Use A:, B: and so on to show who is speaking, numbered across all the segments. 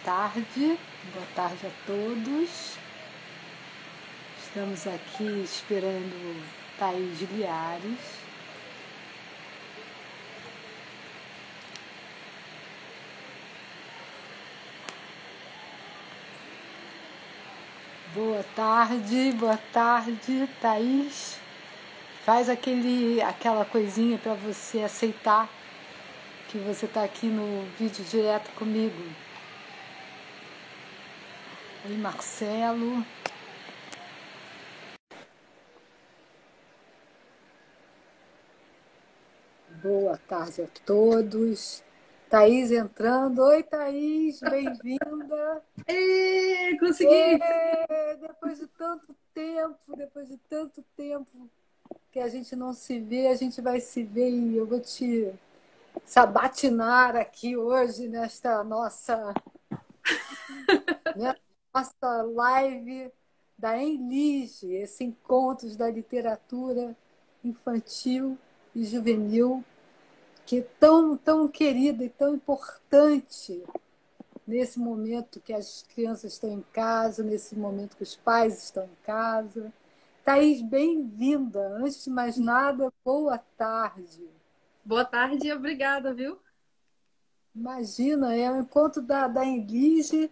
A: boa tarde a todos. Estamos aqui esperando Thaís Liares. Boa tarde, Thaís. Faz aquela coisinha para você aceitar que você está aqui no vídeo direto comigo. Oi, Marcelo. Boa tarde a todos. Thaís entrando. Oi, Thaís, bem-vinda.
B: Consegui!
A: Depois de tanto tempo que a gente não se vê, a gente vai se ver e eu vou te sabatinar aqui hoje nesta nossa live da Enlige, esse Encontros da Literatura Infantil e Juvenil, que é tão querida e tão importante nesse momento que as crianças estão em casa, nesse momento que os pais estão em casa. Thaís, bem-vinda. Antes de mais nada, boa tarde.
B: Boa tarde e obrigada, viu?
A: Imagina, é um encontro da Enlige,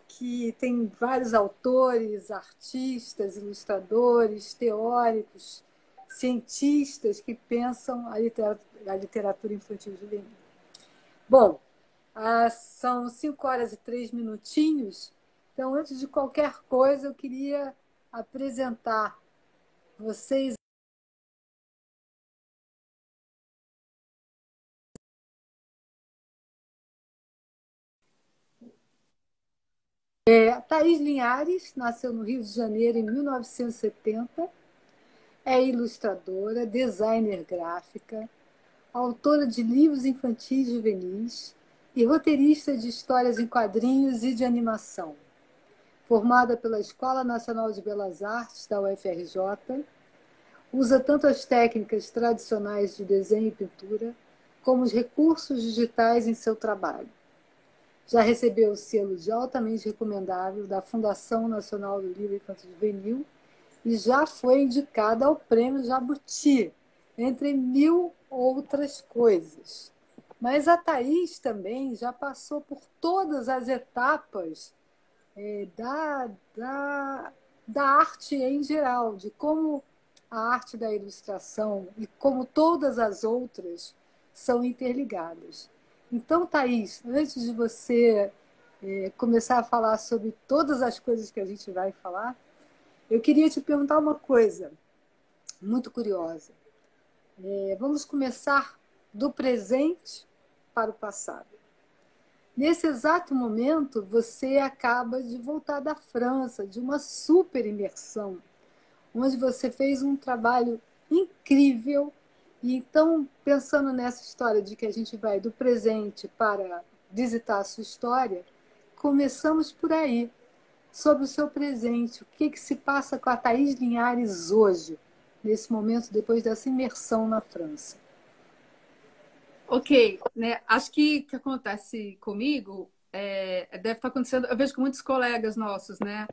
A: que tem vários autores, artistas, ilustradores, teóricos, cientistas que pensam a literatura infantil juvenil. Bom, são 5h03. Então, antes de qualquer coisa, eu queria apresentar vocês. Thaís Linhares nasceu no Rio de Janeiro em 1970, é ilustradora, designer gráfica, autora de livros infantis e juvenis e roteirista de histórias em quadrinhos e de animação. Formada pela Escola Nacional de Belas Artes da UFRJ, usa tanto as técnicas tradicionais de desenho e pintura como os recursos digitais em seu trabalho. Já recebeu o selo de altamente recomendável da Fundação Nacional do Livro Infantil Juvenil e já foi indicada ao Prêmio Jabuti, entre mil outras coisas. Mas a Thaís também já passou por todas as etapas da arte em geral, de como a arte da ilustração e como todas as outras são interligadas. Então, Thaís, antes de você começar a falar sobre todas as coisas que a gente vai falar, eu queria te perguntar uma coisa muito curiosa. Vamos começar do presente para o passado. Nesse exato momento, você acaba de voltar da França, de uma super imersão, onde você fez um trabalho incrível. E então, pensando nessa história de que a gente vai do presente para visitar a sua história, começamos por aí, sobre o seu presente. O que se passa com a Thaís Linhares hoje, nesse momento, depois dessa imersão na França?
B: Ok, né? Acho que o que acontece comigo deve estar acontecendo. Eu vejo com muitos colegas nossos, né?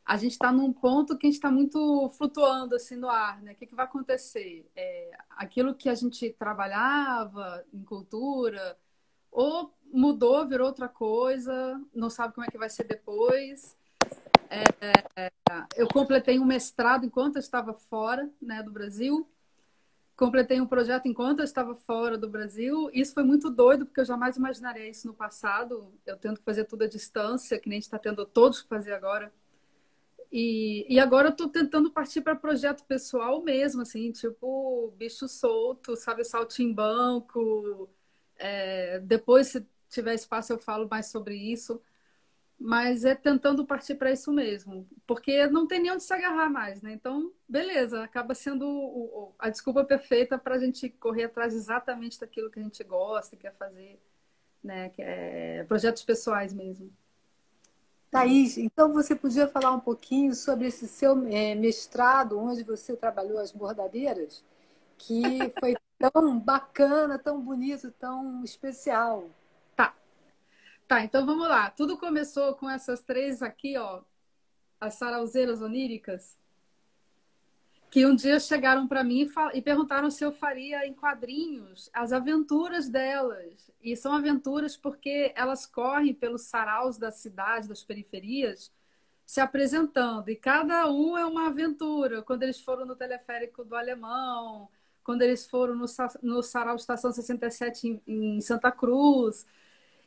B: A gente está num ponto que a gente está muito flutuando assim no ar, né? O que vai acontecer? Aquilo que a gente trabalhava em cultura, ou mudou, virou outra coisa, não sabe como é que vai ser depois. Eu completei um mestrado enquanto eu estava fora, né, do Brasil. Completei um projeto enquanto eu estava fora do Brasil. Isso foi muito doido, porque eu jamais imaginaria isso no passado. Eu tendo que fazer tudo à distância, que nem a gente está tendo todos que fazer agora. E agora eu estou tentando partir para projeto pessoal mesmo, assim, tipo bicho solto, sabe, saltimbanco. Depois, se tiver espaço, eu falo mais sobre isso. Mas é tentando partir para isso mesmo, porque não tem nem onde se agarrar mais, né? Então, beleza, acaba sendo a desculpa perfeita para a gente correr atrás exatamente daquilo que a gente gosta, quer fazer, né? Que é projetos pessoais mesmo.
A: Thaís, então você podia falar um pouquinho sobre esse seu mestrado, onde você trabalhou as bordadeiras, que foi tão bacana, tão bonito, tão especial.
B: Tá. Tá, então vamos lá. Tudo começou com essas três aqui, ó, as sarauzeiras oníricas, que um dia chegaram para mim e perguntaram se eu faria em quadrinhos as aventuras delas. E são aventuras porque elas correm pelos saraus da cidade, das periferias, se apresentando. E cada um é uma aventura. Quando eles foram no teleférico do Alemão, quando eles foram no Sarau Estação 67 em Santa Cruz.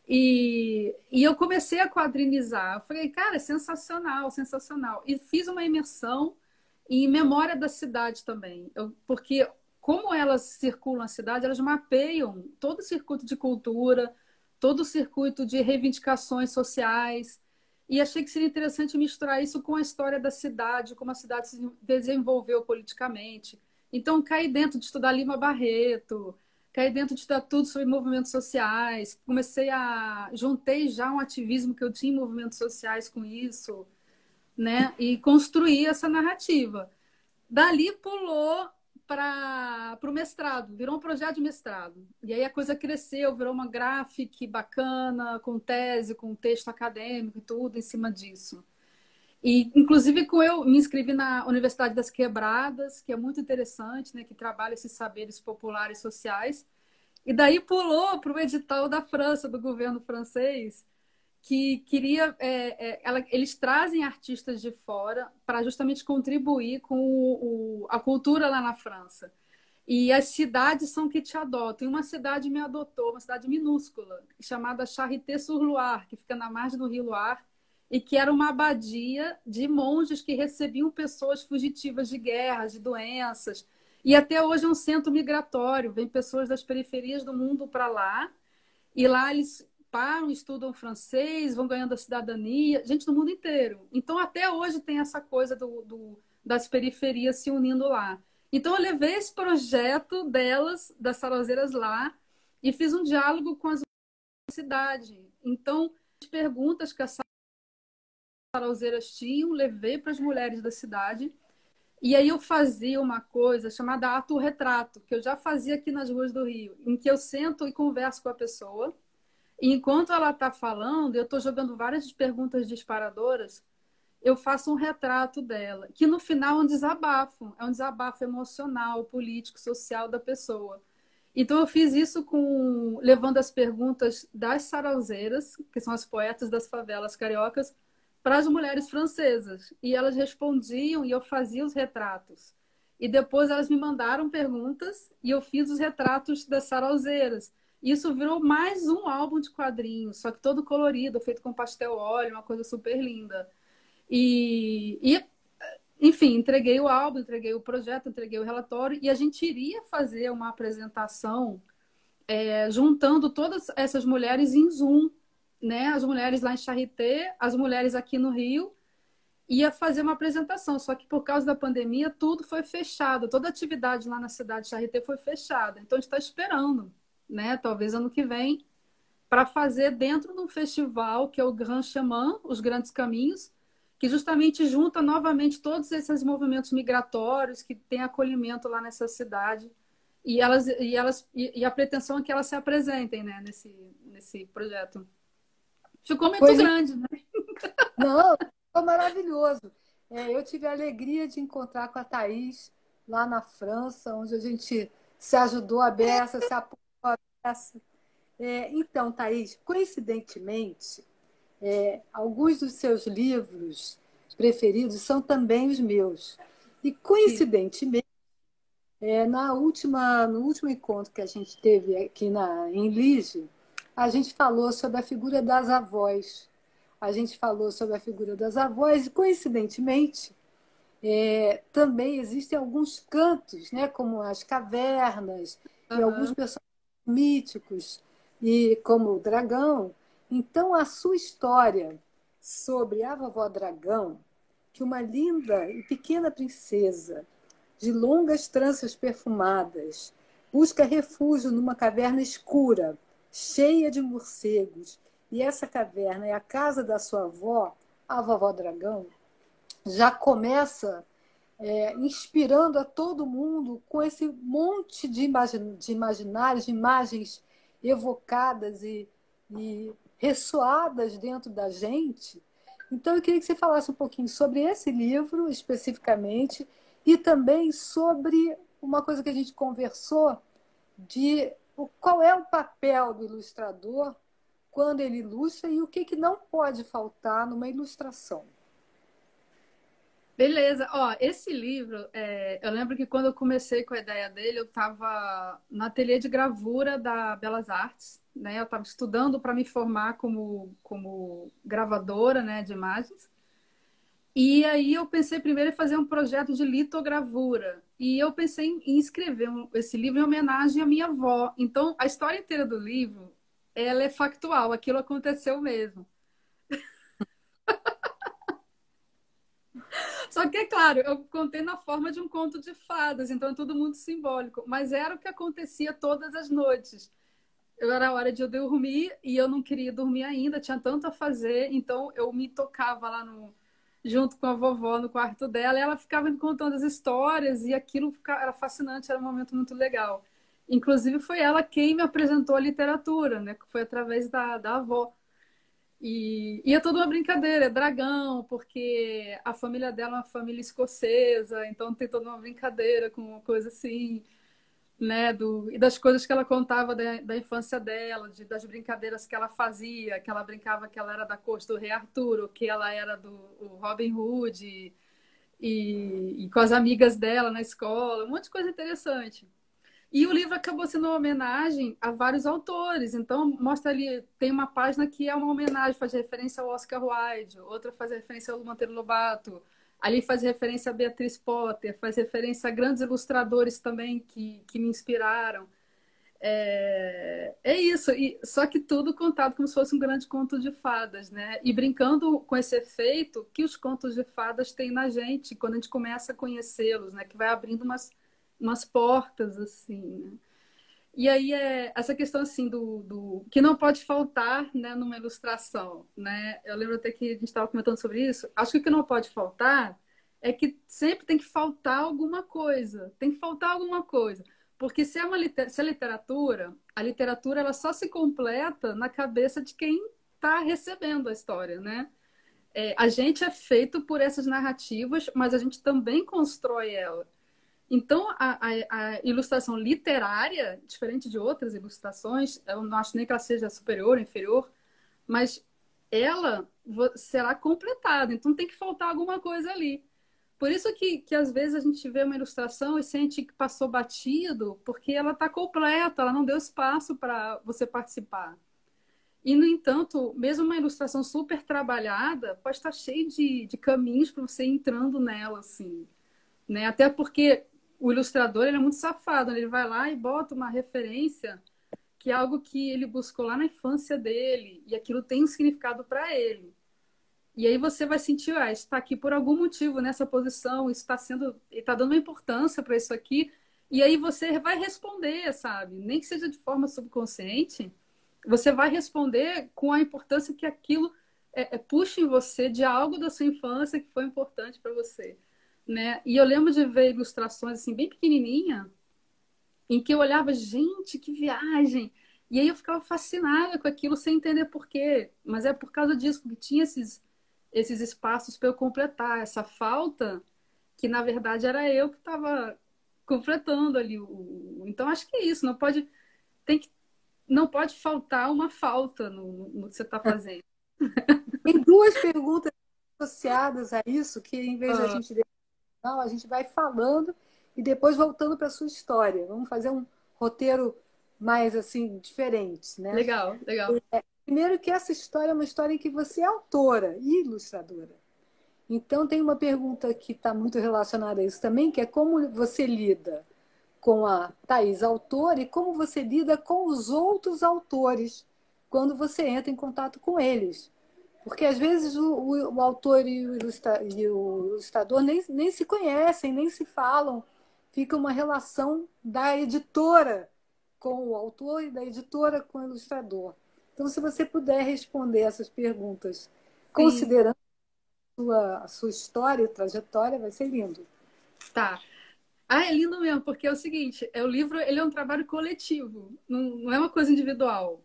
B: E eu comecei a quadrinizar. Eu falei, cara, é sensacional, sensacional. E fiz uma imersão em memória da cidade também. Porque como elas circulam a cidade, elas mapeiam todo o circuito de cultura, todo o circuito de reivindicações sociais. E achei que seria interessante misturar isso com a história da cidade, como a cidade se desenvolveu politicamente. Então, caí dentro de estudar Lima Barreto, caí dentro de estudar tudo sobre movimentos sociais. Juntei já um ativismo que eu tinha em movimentos sociais com isso, né? E construí essa narrativa. Dali pulou para o mestrado, virou um projeto de mestrado. E aí a coisa cresceu, virou uma graphic bacana, com tese, com texto acadêmico e tudo em cima disso. E, inclusive, eu me inscrevi na Universidade das Quebradas, que é muito interessante, né, que trabalha esses saberes populares sociais. E daí pulou para o edital da França, do governo francês, que queria. Eles trazem artistas de fora para justamente contribuir com a cultura lá na França. E as cidades são que te adotam. E uma cidade me adotou, uma cidade minúscula, chamada Charité-sur-Loire, que fica na margem do Rio Loire, e que era uma abadia de monges que recebiam pessoas fugitivas de guerras, de doenças. E até hoje é um centro migratório, vem pessoas das periferias do mundo para lá, e lá eles param, estudam francês, vão ganhando a cidadania, gente do mundo inteiro. Então, até hoje tem essa coisa das periferias se unindo lá. Então, eu levei esse projeto delas, das sarauzeiras lá, e fiz um diálogo com as cidade. Então, as perguntas que as sarauzeiras tinham, levei para as mulheres da cidade. E aí eu fazia uma coisa chamada ato-retrato, que eu já fazia aqui nas ruas do Rio, em que eu sento e converso com a pessoa. E enquanto ela está falando, eu estou jogando várias perguntas disparadoras, eu faço um retrato dela, que no final é um desabafo emocional, político, social da pessoa. Então eu fiz isso levando as perguntas das sarauzeiras, que são as poetas das favelas cariocas, para as mulheres francesas. E elas respondiam e eu fazia os retratos. E depois elas me mandaram perguntas e eu fiz os retratos das sarauzeiras. Isso virou mais um álbum de quadrinhos, só que todo colorido, feito com pastel óleo, uma coisa super linda. Enfim, entreguei o álbum, entreguei o projeto, entreguei o relatório e a gente iria fazer uma apresentação juntando todas essas mulheres em Zoom, né? As mulheres lá em Charité, as mulheres aqui no Rio, ia fazer uma apresentação, só que por causa da pandemia tudo foi fechado, toda atividade lá na cidade de Charité foi fechada. Então a gente está esperando, né? Talvez ano que vem, para fazer dentro de um festival que é o Grand Chemin, os Grandes Caminhos, que justamente junta novamente todos esses movimentos migratórios que têm acolhimento lá nessa cidade. E a pretensão é que elas se apresentem, né, nesse projeto. Ficou muito
A: Pois
B: grande, né?
A: não, foi maravilhoso. Eu tive a alegria de encontrar com a Thaís lá na França, onde a gente se ajudou a beça, se apoiou a beça. Então, Thaís, coincidentemente, alguns dos seus livros preferidos são também os meus. E,
B: Sim.
A: coincidentemente, no último encontro que a gente teve aqui em Lige, a gente falou sobre a figura das avós. A gente falou sobre a figura das avós e, coincidentemente, também existem alguns cantos, né, como as cavernas e alguns
B: Aham.
A: personagens míticos, e como o dragão. Então, a sua história sobre a vovó Dragão, que uma linda e pequena princesa de longas tranças perfumadas busca refúgio numa caverna escura, cheia de morcegos, e essa caverna é a casa da sua avó, a vovó Dragão, já começa inspirando a todo mundo com esse monte de imaginários, de imagens evocadas e ressoadas dentro da gente. Então, eu queria que você falasse um pouquinho sobre esse livro especificamente e também sobre uma coisa que a gente conversou de qual é o papel do ilustrador quando ele ilustra e o que não pode faltar numa ilustração.
B: Beleza. Ó, esse livro, eu lembro que quando eu comecei com a ideia dele, eu estava no ateliê de gravura da Belas Artes, né? Eu estava estudando para me formar como gravadora, né, de imagens. E aí eu pensei primeiro em fazer um projeto de litogravura. E eu pensei em escrever esse livro em homenagem à minha avó. Então, a história inteira do livro, ela é factual, aquilo aconteceu mesmo. Só que, é claro, eu contei na forma de um conto de fadas, então é tudo muito simbólico. Mas era o que acontecia todas as noites. Era a hora de eu dormir e eu não queria dormir ainda, tinha tanto a fazer, então eu me tocava lá junto com a vovó no quarto dela, e ela ficava me contando as histórias e aquilo era fascinante, era um momento muito legal. Inclusive foi ela quem me apresentou a literatura, né? Que foi através da avó. E é toda uma brincadeira, é dragão, porque a família dela é uma família escocesa, então tem toda uma brincadeira com uma coisa assim, né? E das coisas que ela contava da infância dela, das brincadeiras que ela fazia, que ela brincava que ela era da corte do Rei Arturo, que ela era do Robin Hood, e com as amigas dela na escola, um monte de coisa interessante. E o livro acabou sendo uma homenagem a vários autores. Então, mostra ali, tem uma página que é uma homenagem, faz referência ao Oscar Wilde, outra faz referência ao Monteiro Lobato, ali faz referência a Beatriz Potter, faz referência a grandes ilustradores também que me inspiraram. É isso, só que tudo contado como se fosse um grande conto de fadas, né? E brincando com esse efeito que os contos de fadas têm na gente, quando a gente começa a conhecê-los, né? Que vai abrindo umas portas, assim, né? E aí essa questão assim do que não pode faltar, né, numa ilustração, né? Eu lembro até que a gente estava comentando sobre isso. Acho que o que não pode faltar é que sempre tem que faltar alguma coisa. Tem que faltar alguma coisa. Porque se é literatura, a literatura ela só se completa na cabeça de quem está recebendo a história, né? A gente é feito por essas narrativas, mas a gente também constrói ela. Então, a ilustração literária, diferente de outras ilustrações, eu não acho nem que ela seja superior ou inferior, mas ela será completada. Então, tem que faltar alguma coisa ali. Por isso que às vezes a gente vê uma ilustração e sente que passou batido, porque ela está completa, ela não deu espaço para você participar. E, no entanto, mesmo uma ilustração super trabalhada pode estar cheia de caminhos para você ir entrando nela, assim, né? Até porque o ilustrador ele é muito safado, né? Ele vai lá e bota uma referência que é algo que ele buscou lá na infância dele e aquilo tem um significado para ele. E aí você vai sentir, isso está aqui por algum motivo nessa posição, isso está dando uma importância para isso aqui. E aí você vai responder, sabe? Nem que seja de forma subconsciente, você vai responder com a importância que aquilo puxa em você de algo da sua infância que foi importante para você, né? E eu lembro de ver ilustrações assim bem pequenininha, em que eu olhava, gente, que viagem! E aí eu ficava fascinada com aquilo sem entender por quê. Mas é por causa disso, porque tinha esses espaços para eu completar essa falta, que na verdade era eu que estava completando ali. Então acho que é isso, tem que, não pode faltar uma falta no que você está fazendo.
A: Tem duas perguntas associadas a isso, que em vez de a
B: Ah,
A: gente não, a gente vai falando e depois voltando para a sua história. Vamos fazer um roteiro mais assim diferente, né?
B: legal, legal.
A: Primeiro que essa história é uma história em que você é autora e ilustradora. Então tem uma pergunta que está muito relacionada a isso também, que é como você lida com a Thais autora e como você lida com os outros autores quando você entra em contato com eles. Porque às vezes o autor e o ilustrador nem se conhecem, nem se falam. Fica uma relação da editora com o autor e da editora com o ilustrador. Então, se você puder responder essas perguntas,
B: Sim,
A: considerando a sua história e trajetória, vai ser lindo.
B: tá. Ah, é lindo mesmo, porque é o seguinte, o livro ele é um trabalho coletivo, não é uma coisa individual.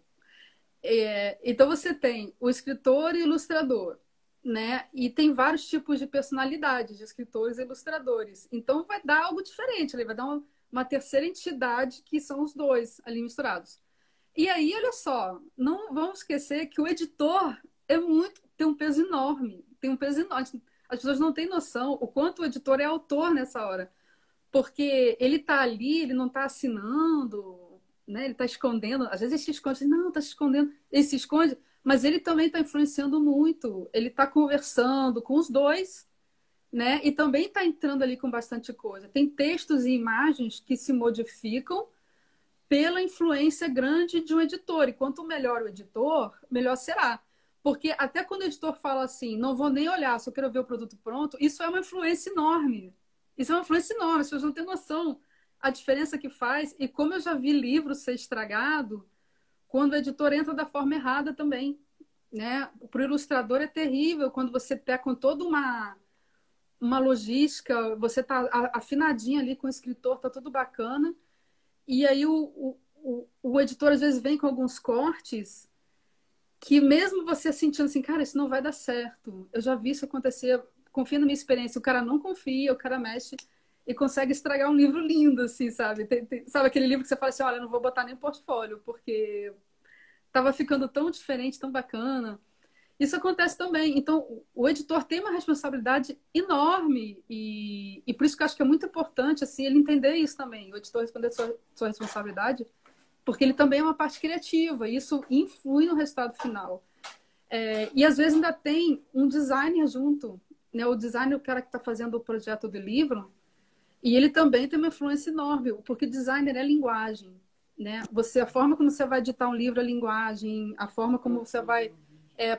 B: Então você tem o escritor e o ilustrador, né? E tem vários tipos de personalidades de escritores e ilustradores. Então vai dar algo diferente, ele vai dar uma terceira entidade que são os dois ali misturados. E aí, olha só, não vamos esquecer que o editor tem um peso enorme, tem um peso enorme. As pessoas não têm noção o quanto o editor é autor nessa hora, porque ele está ali, ele não está assinando, né? Ele está escondendo. Às vezes ele se esconde, não, está se escondendo, ele se esconde, mas ele também está influenciando muito. Ele está conversando com os dois, né? E também está entrando ali com bastante coisa. Tem textos e imagens que se modificam pela influência grande de um editor. E quanto melhor o editor, melhor será. Porque até quando o editor fala assim, não vou nem olhar, só quero ver o produto pronto, isso é uma influência enorme. Isso é uma influência enorme, as pessoas não têm noção a diferença que faz. E como eu já vi livro ser estragado, quando o editor entra da forma errada também, né? Para o ilustrador é terrível quando você pega com toda uma logística, você tá afinadinho ali com o escritor, tá tudo bacana, e aí o editor às vezes vem com alguns cortes que mesmo você sentindo assim, cara, isso não vai dar certo. Eu já vi isso acontecer, confia na minha experiência. O cara não confia, o cara mexe e consegue estragar um livro lindo, assim, sabe? Sabe aquele livro que você fala assim, olha, eu não vou botar nem portfólio, porque tava ficando tão diferente, tão bacana. Isso acontece também. Então, o editor tem uma responsabilidade enorme e por isso que eu acho que é muito importante assim, ele entender isso também, o editor responder sua responsabilidade, porque ele também é uma parte criativa e isso influi no resultado final. E às vezes ainda tem um designer junto, né? O designer é o cara que está fazendo o projeto do livro e ele também tem uma influência enorme, porque designer é linguagem, né? A forma como você vai editar um livro é linguagem, a forma como você vai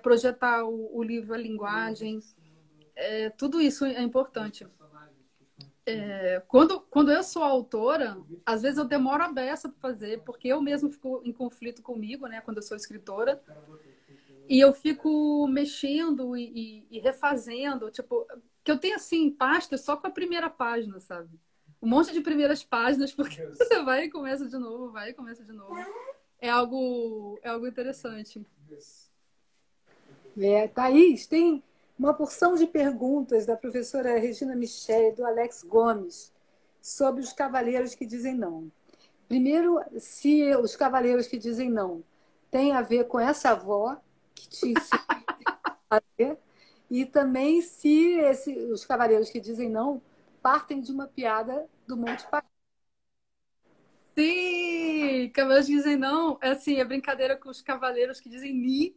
B: projetar o livro é linguagem, tudo isso é importante. Quando eu sou autora, às vezes eu demoro a beça para fazer, porque eu mesmo fico em conflito comigo, né? Quando eu sou escritora, e eu fico mexendo e refazendo, tipo, que eu tenho assim pastas só com a primeira página, sabe? Um monte de primeiras páginas, porque você vai e começa de novo, vai e começa de novo. É algo interessante.
A: Thaís, tem uma porção de perguntas da professora Regina Michel e do Alex Gomes sobre os cavaleiros que dizem não. Primeiro, se os cavaleiros que dizem não têm a ver com essa avó que te ensina a fazer, e também se os cavaleiros que dizem não partem de uma piada do Monty Python.
B: Sim! Cavaleiros que dizem não, é assim, é brincadeira com os cavaleiros que dizem ni,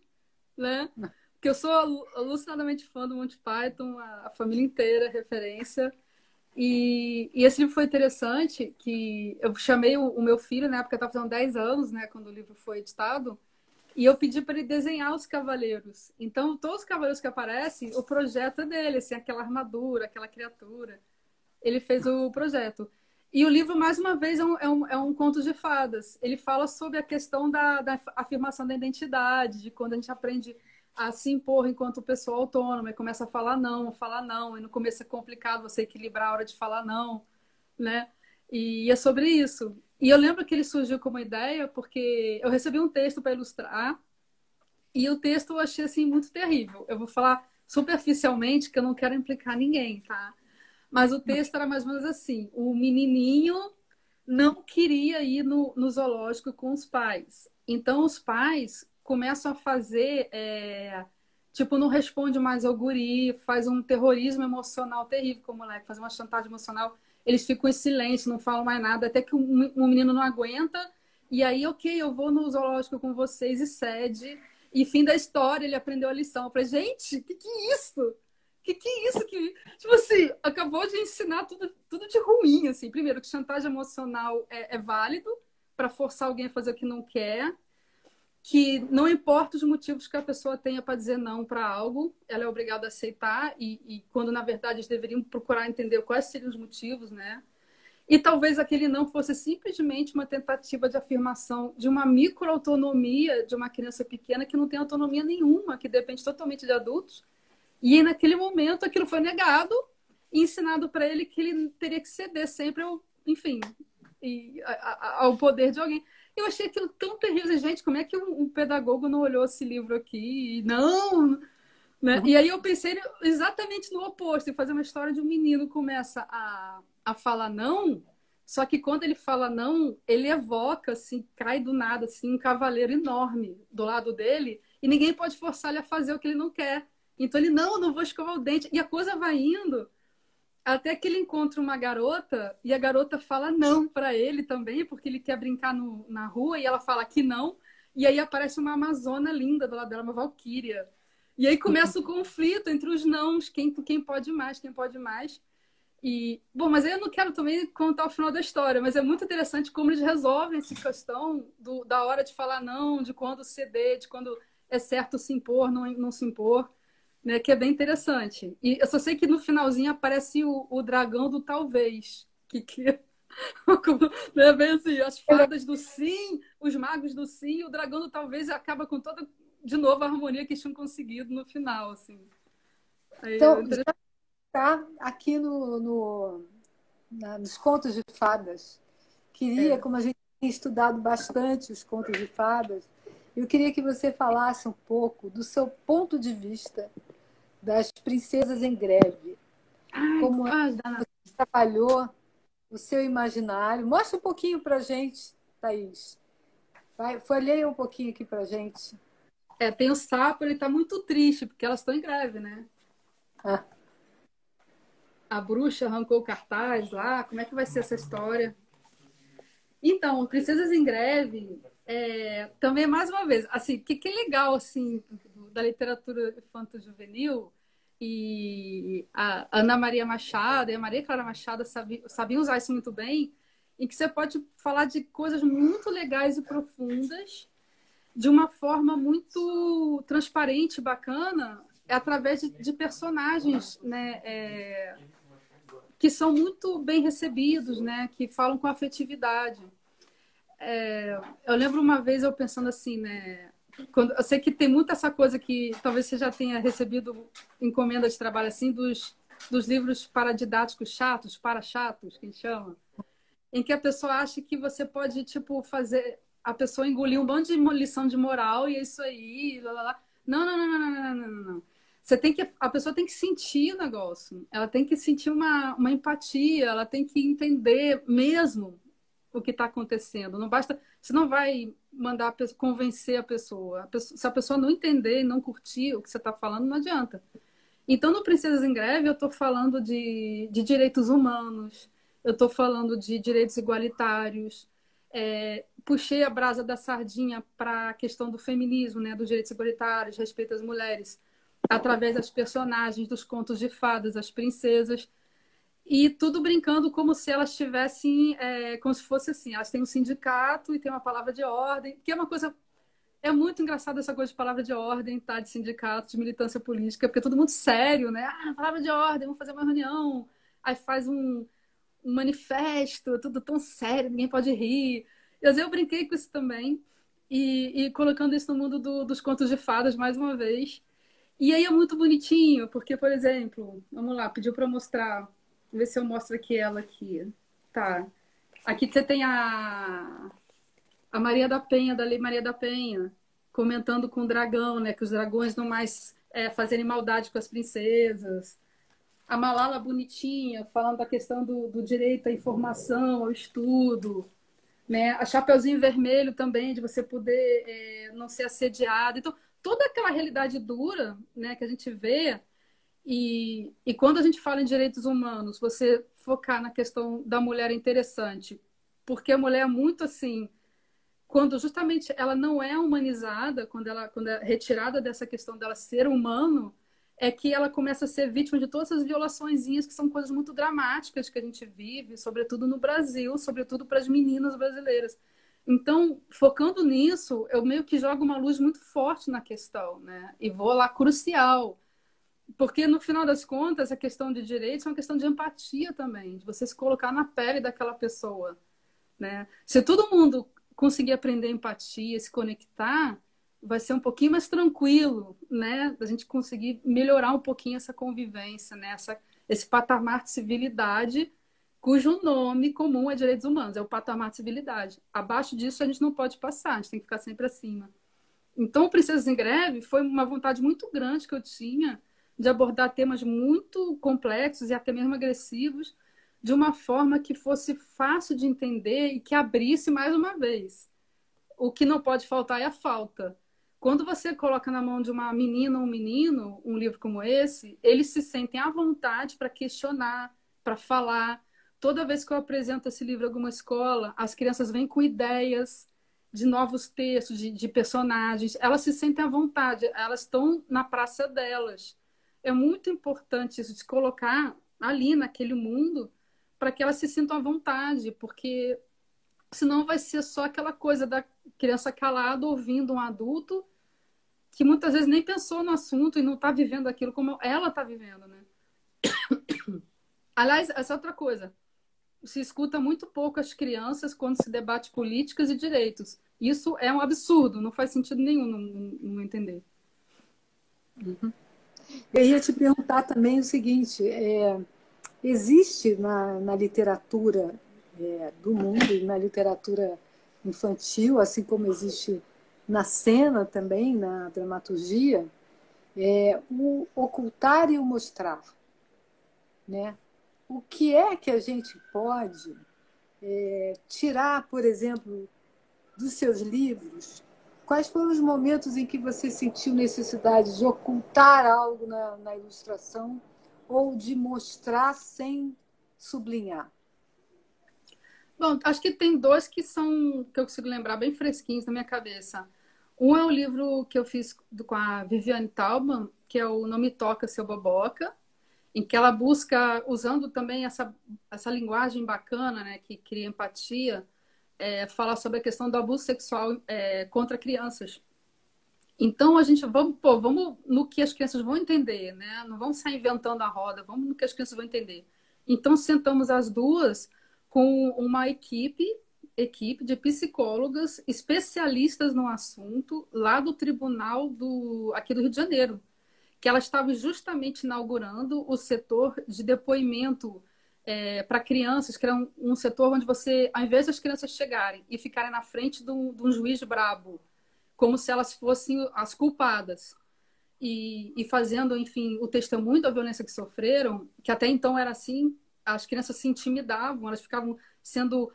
B: né? Porque eu sou alucinadamente fã do Monty Python, a família inteira, referência. E esse livro foi interessante, que eu chamei o meu filho, na época eu estava fazendo 10 anos, né, quando o livro foi editado, e eu pedi para ele desenhar os cavaleiros. Então, todos os cavaleiros que aparecem, o projeto é dele, assim, aquela armadura, aquela criatura. Ele fez o projeto. E o livro, mais uma vez, é um conto de fadas. Ele fala sobre a questão da afirmação da identidade, de quando a gente aprende a se impor enquanto pessoa autônoma e começa a falar não, e no começo é complicado você equilibrar a hora de falar não, né? E é sobre isso. E eu lembro que ele surgiu como ideia porque eu recebi um texto para ilustrar e o texto eu achei assim muito terrível. Eu vou falar superficialmente que eu não quero implicar ninguém, tá? Mas o texto era mais ou menos assim: o menininho não queria ir no zoológico com os pais. Então os pais começam a fazer, tipo, não responde mais ao guri, faz um terrorismo emocional terrível com o moleque, faz uma chantagem emocional. Eles ficam em silêncio, não falam mais nada, até que um menino não aguenta. E aí, ok, eu vou no zoológico com vocês e cede. E fim da história, ele aprendeu a lição. Eu falei, gente, o que é isso? Que é isso que, tipo assim, acabou de ensinar tudo de ruim, assim. Primeiro, que chantagem emocional é válido para forçar alguém a fazer o que não quer, que não importa os motivos que a pessoa tenha para dizer não para algo, ela é obrigada a aceitar e quando na verdade eles deveriam procurar entender quais seriam os motivos, né? E talvez aquele não fosse simplesmente uma tentativa de afirmação de uma microautonomia de uma criança pequena que não tem autonomia nenhuma, que depende totalmente de adultos. E naquele momento aquilo foi negado e ensinado para ele que ele teria que ceder sempre ao, enfim, ao poder de alguém. Eu achei aquilo tão terrível. Gente, como é que um pedagogo não olhou esse livro aqui? E não, né? E aí eu pensei exatamente no oposto, em fazer uma história de um menino que começa a falar não, só que quando ele fala não, ele evoca, assim, cai do nada, assim, um cavaleiro enorme do lado dele, e ninguém pode forçar ele a fazer o que ele não quer. Então ele, não vou escovar o dente. E a coisa vai indo até que ele encontra uma garota, e a garota fala não para ele também, porque ele quer brincar na rua, e ela fala que não, e aí aparece uma amazona linda do lado dela, uma valquíria. E aí começa o conflito entre os nãos, quem pode mais, quem pode mais. E, bom, mas aí eu não quero também contar o final da história, mas é muito interessante como eles resolvem essa questão da hora de falar não, de quando ceder, de quando é certo se impor, não se impor, né? Que é bem interessante. E eu só sei que no finalzinho aparece o dragão do talvez, que né, bem assim, as fadas do sim, os magos do sim, o dragão do talvez acaba com toda, de novo, a harmonia que eles tinham conseguido no final, assim. Aí,
A: Então, já está aqui nos contos de fadas. Queria,
B: é.
A: como a gente tem estudado bastante os contos de fadas, eu queria que você falasse um pouco do seu ponto de vista das princesas em greve.
B: Ai,
A: Como é que você trabalhou o seu imaginário? Mostra um pouquinho para a gente, Thaís. Folheia um pouquinho aqui para a gente.
B: tem o sapo, ele tá muito triste, porque elas estão em greve, né?
A: Ah,
B: A bruxa arrancou o cartaz lá, como é que vai ser essa história? Então, Princesas em Greve, também, mais uma vez, assim, que é legal, assim, da literatura infanto-juvenil, e a Ana Maria Machado e a Maria Clara Machado sabiam usar isso muito bem, em que você pode falar de coisas muito legais e profundas, de uma forma muito transparente, bacana, através de personagens, né, que são muito bem recebidos, né, que falam com afetividade. Eu lembro uma vez eu pensando assim, né, eu sei que tem muito essa coisa que talvez você já tenha recebido encomenda de trabalho assim dos livros paradidáticos chatos, para chatos, que a gente chama, em que a pessoa acha que você pode, tipo, fazer a pessoa engolir um monte de lição de moral e é isso aí, lá, lá, lá. Não, não, não, não, não, não, não, não, não. A pessoa tem que sentir o negócio, ela tem que sentir uma empatia, ela tem que entender mesmo o que está acontecendo. Não basta, você não vai mandar convencer se a pessoa não entender e não curtir o que você está falando, não adianta. Então, no Princesas em Greve, eu estou falando de direitos humanos, eu estou falando de direitos igualitários, puxei a brasa da sardinha para a questão do feminismo, né, dos direitos igualitários, respeito às mulheres, através das personagens, dos contos de fadas, as princesas, e tudo brincando como se elas tivessem, como se fosse assim, elas têm um sindicato e têm uma palavra de ordem, que é uma coisa é muito engraçado essa coisa de palavra de ordem, tá? De sindicato, de militância política, porque é todo mundo sério, né? Ah, palavra de ordem, vamos fazer uma reunião. Aí faz um manifesto, tudo tão sério, ninguém pode rir. E, às vezes eu brinquei com isso também, e colocando isso no mundo dos contos de fadas mais uma vez. E aí é muito bonitinho, porque, por exemplo, vamos lá, pediu para mostrar, vou ver se eu mostro aqui ela aqui. Tá. Aqui você tem a Maria da Penha, da Lei Maria da Penha, comentando com o dragão, né? Que os dragões não mais fazerem maldade com as princesas. A Malala bonitinha, falando da questão do direito à informação, ao estudo. Né? A Chapeuzinho Vermelho também, de você poder não ser assediado. Então, toda aquela realidade dura, né, que a gente vê, e quando a gente fala em direitos humanos, você focar na questão da mulher é interessante, porque a mulher é muito assim, quando justamente ela não é humanizada, quando é retirada dessa questão dela ser humano, é que ela começa a ser vítima de todas essas violaçõezinhas que são coisas muito dramáticas que a gente vive, sobretudo no Brasil, sobretudo para as meninas brasileiras. Então, focando nisso, eu meio que jogo uma luz muito forte na questão, né? E vou lá crucial, porque no final das contas, a questão de direitos é uma questão de empatia também, de você se colocar na pele daquela pessoa, né? Se todo mundo conseguir aprender empatia, se conectar, vai ser um pouquinho mais tranquilo, né? Da gente conseguir melhorar um pouquinho essa convivência, né? Esse patamar de civilidade cujo nome comum é direitos humanos, é o patamar de civilidade. Abaixo disso a gente não pode passar, a gente tem que ficar sempre acima. Então, o Princesas em Greve foi uma vontade muito grande que eu tinha de abordar temas muito complexos e até mesmo agressivos, de uma forma que fosse fácil de entender e que abrisse mais uma vez. O que não pode faltar é a falta. Quando você coloca na mão de uma menina ou um menino um livro como esse, eles se sentem à vontade para questionar, para falar. Toda vez que eu apresento esse livro em alguma escola, as crianças vêm com ideias de novos textos, de personagens. Elas se sentem à vontade, elas estão na praça delas. É muito importante isso, de se colocar ali naquele mundo para que elas se sintam à vontade, porque senão vai ser só aquela coisa da criança calada ouvindo um adulto que muitas vezes nem pensou no assunto e não está vivendo aquilo como ela está vivendo, né? Aliás, essa é outra coisa. Se escuta muito pouco as crianças quando se debate políticas e direitos. Isso é um absurdo, não faz sentido nenhum não entender.
A: Uhum. Eu ia te perguntar também o seguinte, existe na literatura do mundo, na literatura infantil, assim como existe na cena também, na dramaturgia, o ocultar e o mostrar, né? O que é que a gente pode tirar, por exemplo, dos seus livros? Quais foram os momentos em que você sentiu necessidade de ocultar algo na ilustração ou de mostrar sem sublinhar?
B: Bom, acho que tem dois que eu consigo lembrar bem fresquinhos na minha cabeça. Um é o livro que eu fiz com a Viviane Tauban, que é o Não Me Toca, Seu Boboca, em que ela busca, usando também essa linguagem bacana, né, que cria empatia, falar sobre a questão do abuso sexual contra crianças. Então, a gente vamos no que as crianças vão entender, né? Não vamos sair inventando a roda, vamos no que as crianças vão entender. Então, sentamos as duas com uma equipe de psicólogas especialistas no assunto, lá do tribunal aqui do Rio de Janeiro, que elas estavam justamente inaugurando o setor de depoimento para crianças, que era um setor onde você, ao invés das crianças chegarem e ficarem na frente de um juiz brabo, como se elas fossem as culpadas, e fazendo, enfim, o testemunho da violência que sofreram, que até então era assim, as crianças se intimidavam, elas ficavam sendo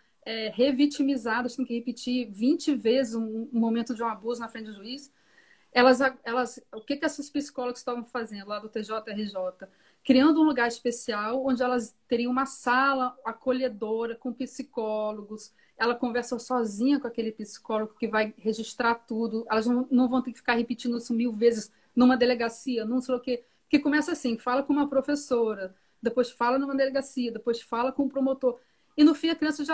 B: revitimizadas, tem que repetir 20 vezes um momento de um abuso na frente do juiz. O que essas psicólogas estavam fazendo lá do TJRJ? Criando um lugar especial onde elas teriam uma sala acolhedora com psicólogos. Ela conversa sozinha com aquele psicólogo que vai registrar tudo. Elas não vão ter que ficar repetindo isso 1000 vezes numa delegacia, não sei o quê. Porque começa assim, fala com uma professora, depois fala numa delegacia, depois fala com o promotor. E no fim a criança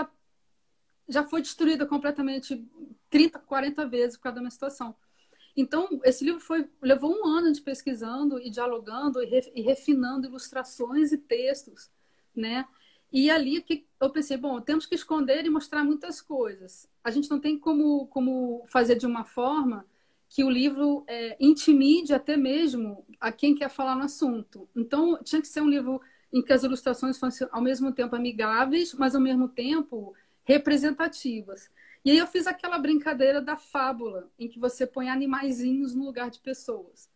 B: já foi destruída completamente 30, 40 vezes por causa da minha situação. Então, esse livro levou um ano de pesquisando e dialogando e refinando ilustrações e textos, né? E ali que eu pensei, bom, temos que esconder e mostrar muitas coisas. A gente não tem como fazer de uma forma que o livro intimide até mesmo a quem quer falar no assunto. Então, tinha que ser um livro em que as ilustrações fossem ao mesmo tempo amigáveis, mas ao mesmo tempo representativas. E aí eu fiz aquela brincadeira da fábula, em que você põe animaizinhos no lugar de pessoas.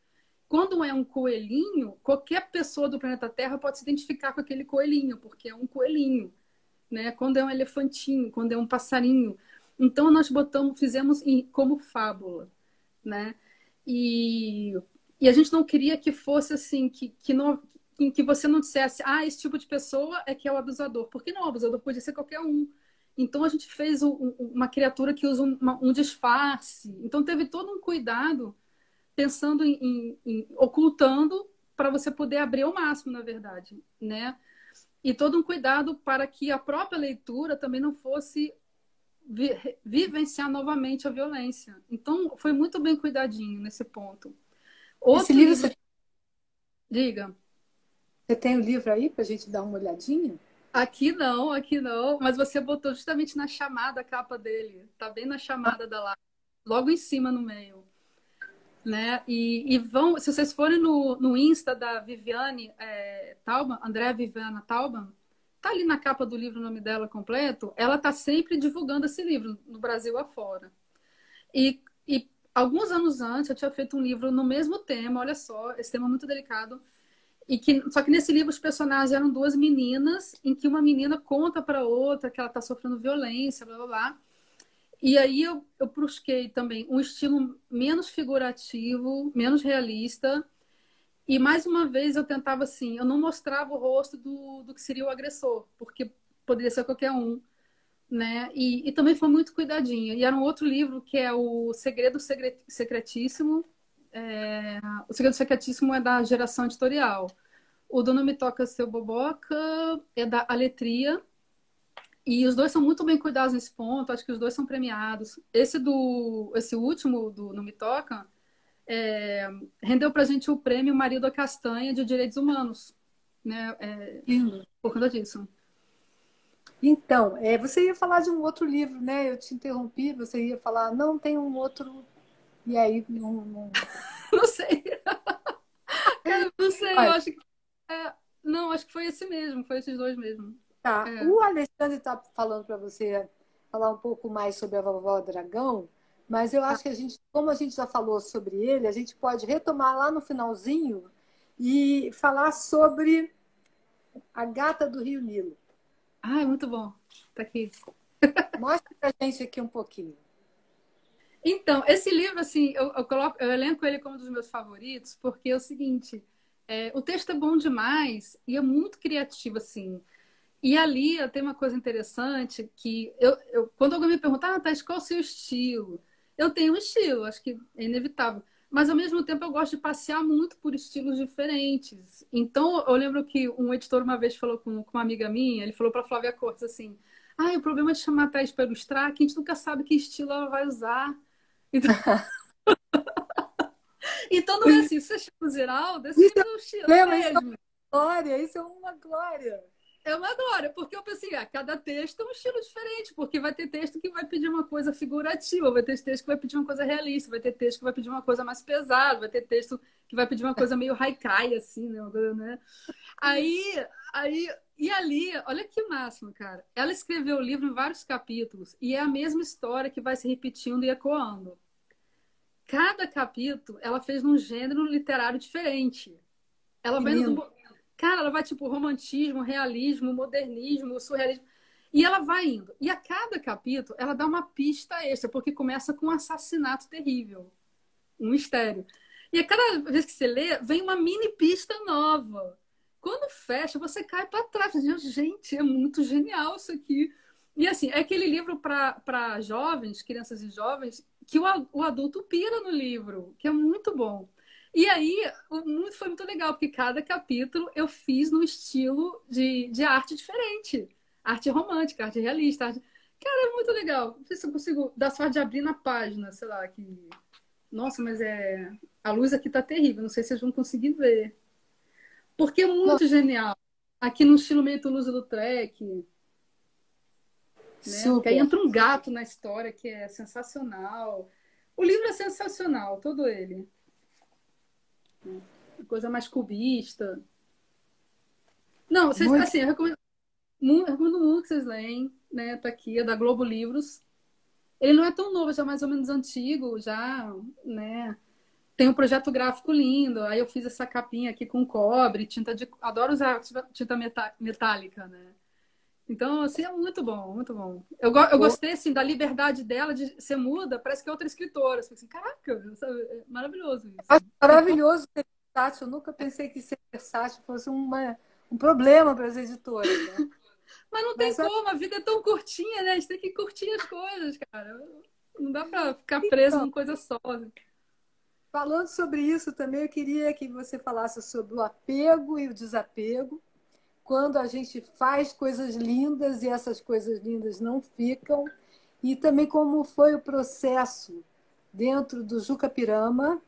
B: Quando é um coelhinho, qualquer pessoa do planeta Terra pode se identificar com aquele coelhinho, porque é um coelhinho, né? Quando é um elefantinho, quando é um passarinho. Então nós fizemos como fábula, né? E a gente não queria que fosse assim, em que você não dissesse, esse tipo de pessoa é que é o abusador. Porque não, o abusador podia ser qualquer um. Então a gente fez uma criatura que usa um disfarce. Então teve todo um cuidado pensando em ocultando para você poder abrir ao máximo, na verdade, né? E todo um cuidado para que a própria leitura também não fosse vivenciar novamente a violência. Então foi muito bem cuidadinho nesse ponto.
A: Esse livro,
B: Diga.
A: Você tem o livro aí para a gente dar uma olhadinha?
B: Aqui não, mas você botou justamente na chamada a capa dele. Tá bem na chamada da live, logo em cima no meio. Né? E se vocês forem no Insta da Viviane Tauban, Andréa Viviana Tauban, tá ali na capa do livro o nome dela completo, ela tá sempre divulgando esse livro no Brasil afora. E alguns anos antes eu tinha feito um livro no mesmo tema, olha só, esse tema é muito delicado, só que nesse livro os personagens eram duas meninas, em que uma menina conta para outra que ela está sofrendo violência, blá blá blá. E aí eu busquei também um estilo menos figurativo, menos realista. E mais uma vez eu tentava assim, eu não mostrava o rosto do que seria o agressor, porque poderia ser qualquer um, né? E também foi muito cuidadinho. E era um outro livro que é o Secretíssimo. O Segredo Secretíssimo é da Geração Editorial. O do Não Me Toca Seu Boboca é da Aletria. E os dois são muito bem cuidados nesse ponto. Acho que os dois são premiados. Esse último do Não Me Toca rendeu pra gente o prêmio Marido Castanha de Direitos Humanos, né?
A: Lindo.
B: Por conta disso.
A: Então, você ia falar de um outro livro, né? Eu te interrompi, você ia falar, não, tem um outro. E aí, não...
B: Não sei. Cara, não sei, eu
A: Olha,
B: acho que. Não, acho que foi esse mesmo, foi esses dois mesmo.
A: tá.
B: É.
A: O Alexandre está falando para você falar um pouco mais sobre a Vovó Dragão, mas eu
B: Tá.
A: acho que como a gente já falou sobre ele, a gente pode retomar lá no finalzinho e falar sobre a Gata do Rio Nilo.
B: Ai, muito bom. Tá aqui.
A: Mostra pra gente aqui um pouquinho.
B: Então, esse livro, assim, eu elenco ele como um dos meus favoritos, porque é o seguinte, o texto é bom demais e é muito criativo, assim. E ali tem uma coisa interessante que quando alguém me pergunta, Thaís, qual é o seu estilo? Eu tenho um estilo, acho que é inevitável. Mas, ao mesmo tempo, eu gosto de passear muito por estilos diferentes. Então, eu lembro que um editor uma vez falou com uma amiga minha, ele falou para Flávia Cortes assim, o problema de chamar a Thaís para ilustrar é que a gente nunca sabe que estilo ela vai usar. Então, então não é assim, se você chama o Ziraldo, é
A: Isso é
B: sempre
A: um
B: o estilo
A: problema, isso é uma
B: mesmo.
A: glória, isso é uma glória.
B: É uma glória, porque eu pensei, cada texto é um estilo diferente, porque vai ter texto que vai pedir uma coisa figurativa, vai ter texto que vai pedir uma coisa realista, vai ter texto que vai pedir uma coisa mais pesada, vai ter texto que vai pedir uma coisa meio haikai, assim, né? Aí, e ali, olha que máximo, cara. Ela escreveu o livro em vários capítulos, e é a mesma história que vai se repetindo e ecoando. Cada capítulo ela fez num gênero literário diferente. Ela
A: Que
B: vai indo
A: lindo.
B: do... Cara, ela vai tipo romantismo, realismo, modernismo, surrealismo. E ela vai indo. E a cada capítulo, ela dá uma pista extra, porque começa com um assassinato terrível, um mistério. E a cada vez que você lê, vem uma mini pista nova. Quando fecha, você cai para trás. Gente, é muito genial isso aqui. E assim, é aquele livro para jovens, crianças e jovens, que o adulto pira no livro, que é muito bom. E aí, foi muito legal, porque cada capítulo eu fiz num estilo de arte diferente. Arte romântica, arte realista. Cara, é muito legal. Não sei se eu consigo dar sorte de abrir na página, sei lá, que... Nossa, mas a luz aqui tá terrível, não sei se vocês vão conseguir ver. Porque é
A: Não,
B: muito genial. Aqui no estilo meio Toulouse-Lautrec, né? Porque aí
A: super.
B: entra um gato na história que é sensacional. O livro é sensacional, todo ele. Uma coisa mais cubista. Não, vocês,
A: Muito.
B: assim, eu recomendo muito que vocês leem, né? Tá aqui, é da Globo Livros. Ele não é tão novo, já é mais ou menos antigo, já, né? Tem um projeto gráfico lindo. Aí eu fiz essa capinha aqui com cobre, tinta de. Adoro usar tinta metálica, né? Então, assim, é muito bom, muito bom. Eu gostei, assim, da liberdade dela de ser muda, parece que é outra escritora. Você fica assim, caraca, sabe? É maravilhoso isso.
A: Acho maravilhoso ser versátil. Eu nunca pensei que ser versátil fosse um problema para as editoras, né?
B: Mas não tem
A: Mas
B: como, a vida é tão curtinha, né? A gente tem que curtir as coisas, cara. Não dá pra ficar preso
A: então,
B: numa coisa só.
A: falando sobre isso também, eu queria que você falasse sobre o apego e o desapego, quando a gente faz coisas lindas e essas coisas lindas não ficam, e também como foi o processo dentro do Juca Pirama,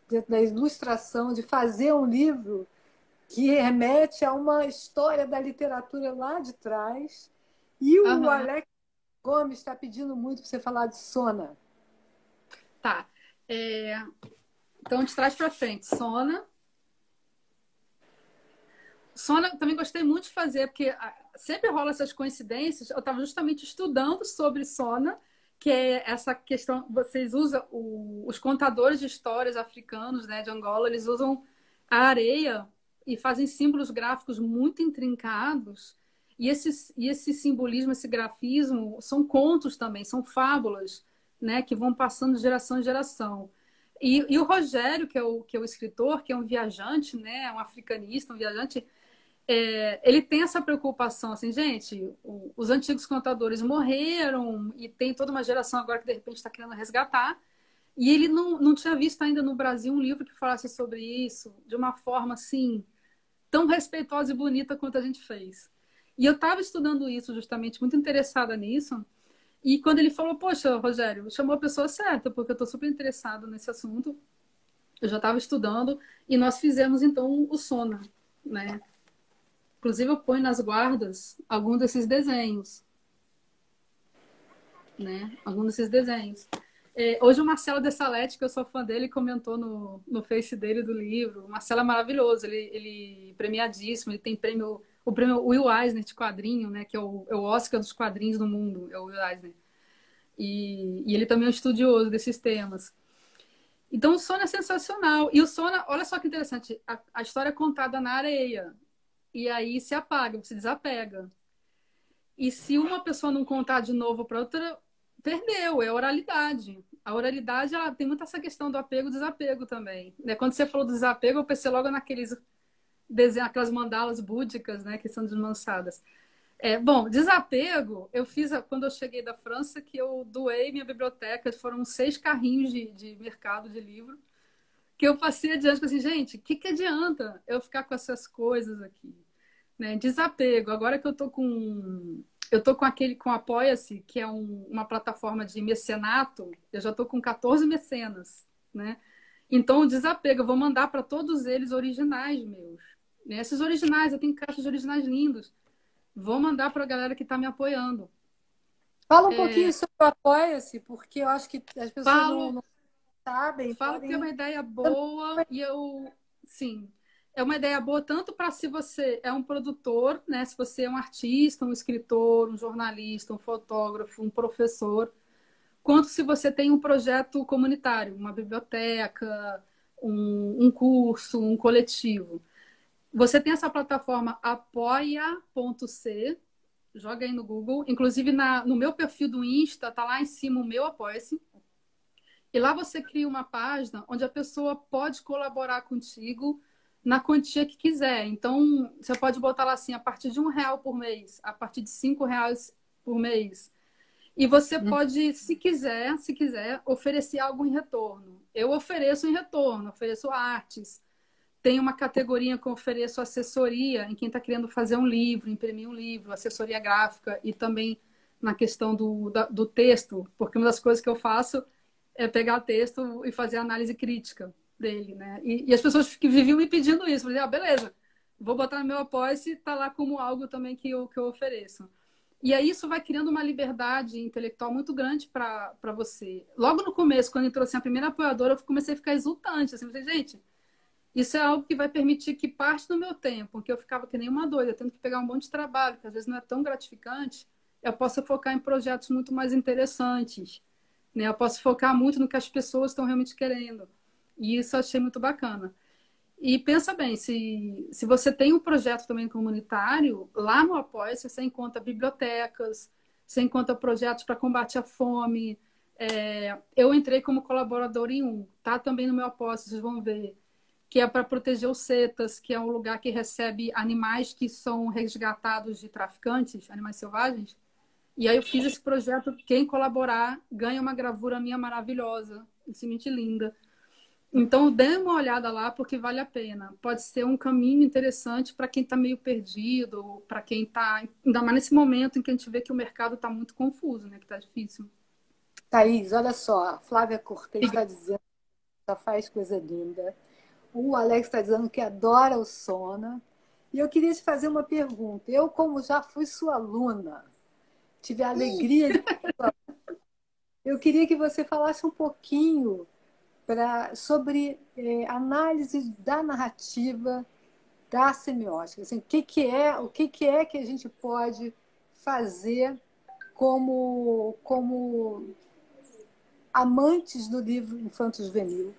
A: dentro da ilustração, de fazer um livro que remete a uma história da literatura lá de trás. E o
B: Aham.
A: Alex Gomes está pedindo muito para você falar de Sona.
B: Tá. Então, de trás pra frente, Sona. Sona, também gostei muito de fazer, porque sempre rola essas coincidências. Eu estava justamente estudando sobre Sona, que é essa questão, vocês usam os contadores de histórias africanos, né, de Angola, eles usam a areia e fazem símbolos gráficos muito intrincados. E esse simbolismo, esse grafismo, são contos também, são fábulas, né, que vão passando de geração em geração. E o Rogério, que é o escritor, que é um viajante, né, um africanista, um viajante, ele tem essa preocupação, assim, gente, os antigos contadores morreram e tem toda uma geração agora que de repente está querendo resgatar. E ele não tinha visto ainda no Brasil um livro que falasse sobre isso de uma forma assim, tão respeitosa e bonita quanto a gente fez. E eu estava estudando isso justamente, muito interessada nisso. E quando ele falou, poxa, Rogério, chamou a pessoa certa, porque eu estou super interessado nesse assunto. Eu já estava estudando e nós fizemos então o Sona, né? Inclusive eu ponho nas guardas algum desses desenhos, né? Algum desses desenhos. Hoje o Marcelo Dessalete, que eu sou fã dele, comentou no Face dele do livro. O Marcelo é maravilhoso, ele premiadíssimo, ele tem o prêmio Will Eisner de quadrinho, né? Que é o Oscar dos quadrinhos do mundo, é o Will Eisner. E ele também é um estudioso desses temas. Então o Sona é sensacional. E o Sona, olha só que interessante, a história é contada na areia. E aí se apaga, se desapega. E se uma pessoa não contar de novo para outra, perdeu, é a oralidade. A oralidade, ela tem muito essa questão do apego e desapego também. Né? Quando você falou do desapego, eu pensei logo naqueles desenhos, aquelas mandalas búdicas, né, que são desmanchadas. Bom, desapego, eu fiz quando eu cheguei da França, que eu doei minha biblioteca, foram 6 carrinhos de mercado de livro, que eu passei adiante, assim, gente, o que adianta eu ficar com essas coisas aqui? Né? Desapego. Agora que eu tô com Apoia-se, que é uma plataforma de mecenato, eu já tô com 14 mecenas, né? Então, o desapego, eu vou mandar para todos eles originais meus. Né? Esses originais, eu tenho caixas de originais lindos. Vou mandar para a galera que está me apoiando.
A: Fala um pouquinho sobre o Apoia-se, porque eu acho que as pessoas
B: Falo,
A: não sabem,
B: falo que é
A: podem.
B: uma ideia boa e sim, é uma ideia boa tanto para se você é um produtor, né? Se você é um artista, um escritor, um jornalista, um fotógrafo, um professor, quanto se você tem um projeto comunitário, uma biblioteca, um curso, um coletivo. Você tem essa plataforma apoia.c, joga aí no Google. Inclusive, no meu perfil do Insta, tá lá em cima o meu Apoia-se. E lá você cria uma página onde a pessoa pode colaborar contigo na quantia que quiser. Então, você pode botar lá assim, a partir de R$ 1 por mês, a partir de R$ 5 por mês. E você pode, se quiser, oferecer algo em retorno. Eu ofereço em retorno, ofereço artes. Tem uma categoria que eu ofereço assessoria em quem está querendo fazer um livro, imprimir um livro, assessoria gráfica e também na questão do texto, porque uma das coisas que eu faço é pegar o texto e fazer a análise crítica dele, né? E as pessoas que viviam me pedindo isso, eu falei, beleza, vou botar no meu Apoia-se, tá lá como algo também que eu ofereço. E aí isso vai criando uma liberdade intelectual muito grande para você. Logo no começo, quando entrou assim, a primeira apoiadora, eu comecei a ficar exultante. Assim, eu falei, gente, isso é algo que vai permitir que parte do meu tempo, porque eu ficava que nem uma doida, tendo que pegar um monte de trabalho, que às vezes não é tão gratificante, eu posso focar em projetos muito mais interessantes. Né? Eu posso focar muito no que as pessoas estão realmente querendo. E isso eu achei muito bacana. E pensa bem, se você tem um projeto também comunitário, lá no Apoia-se você encontra bibliotecas, você encontra projetos para combate à fome. Eu entrei como colaborador em tá também no meu Apoia-se, vocês vão ver, que é para proteger os CETAS, que é um lugar que recebe animais que são resgatados de traficantes, animais selvagens. E aí eu fiz esse projeto, quem colaborar ganha uma gravura minha maravilhosa, simplesmente linda. Então, dê uma olhada lá, porque vale a pena. Pode ser um caminho interessante para quem está meio perdido, para quem está... Ainda mais nesse momento em que a gente vê que o mercado está muito confuso, né? Que está difícil.
A: Thaís, olha só, a Flávia Cortez está dizendo que só faz coisa linda. O Alex está dizendo que adora o Sona. E eu queria te fazer uma pergunta. Eu, como já fui sua aluna, tive a alegria de... Eu queria que você falasse um pouquinho sobre análise da narrativa da semiótica. Assim, o que é que a gente pode fazer como amantes do livro infanto-juvenil,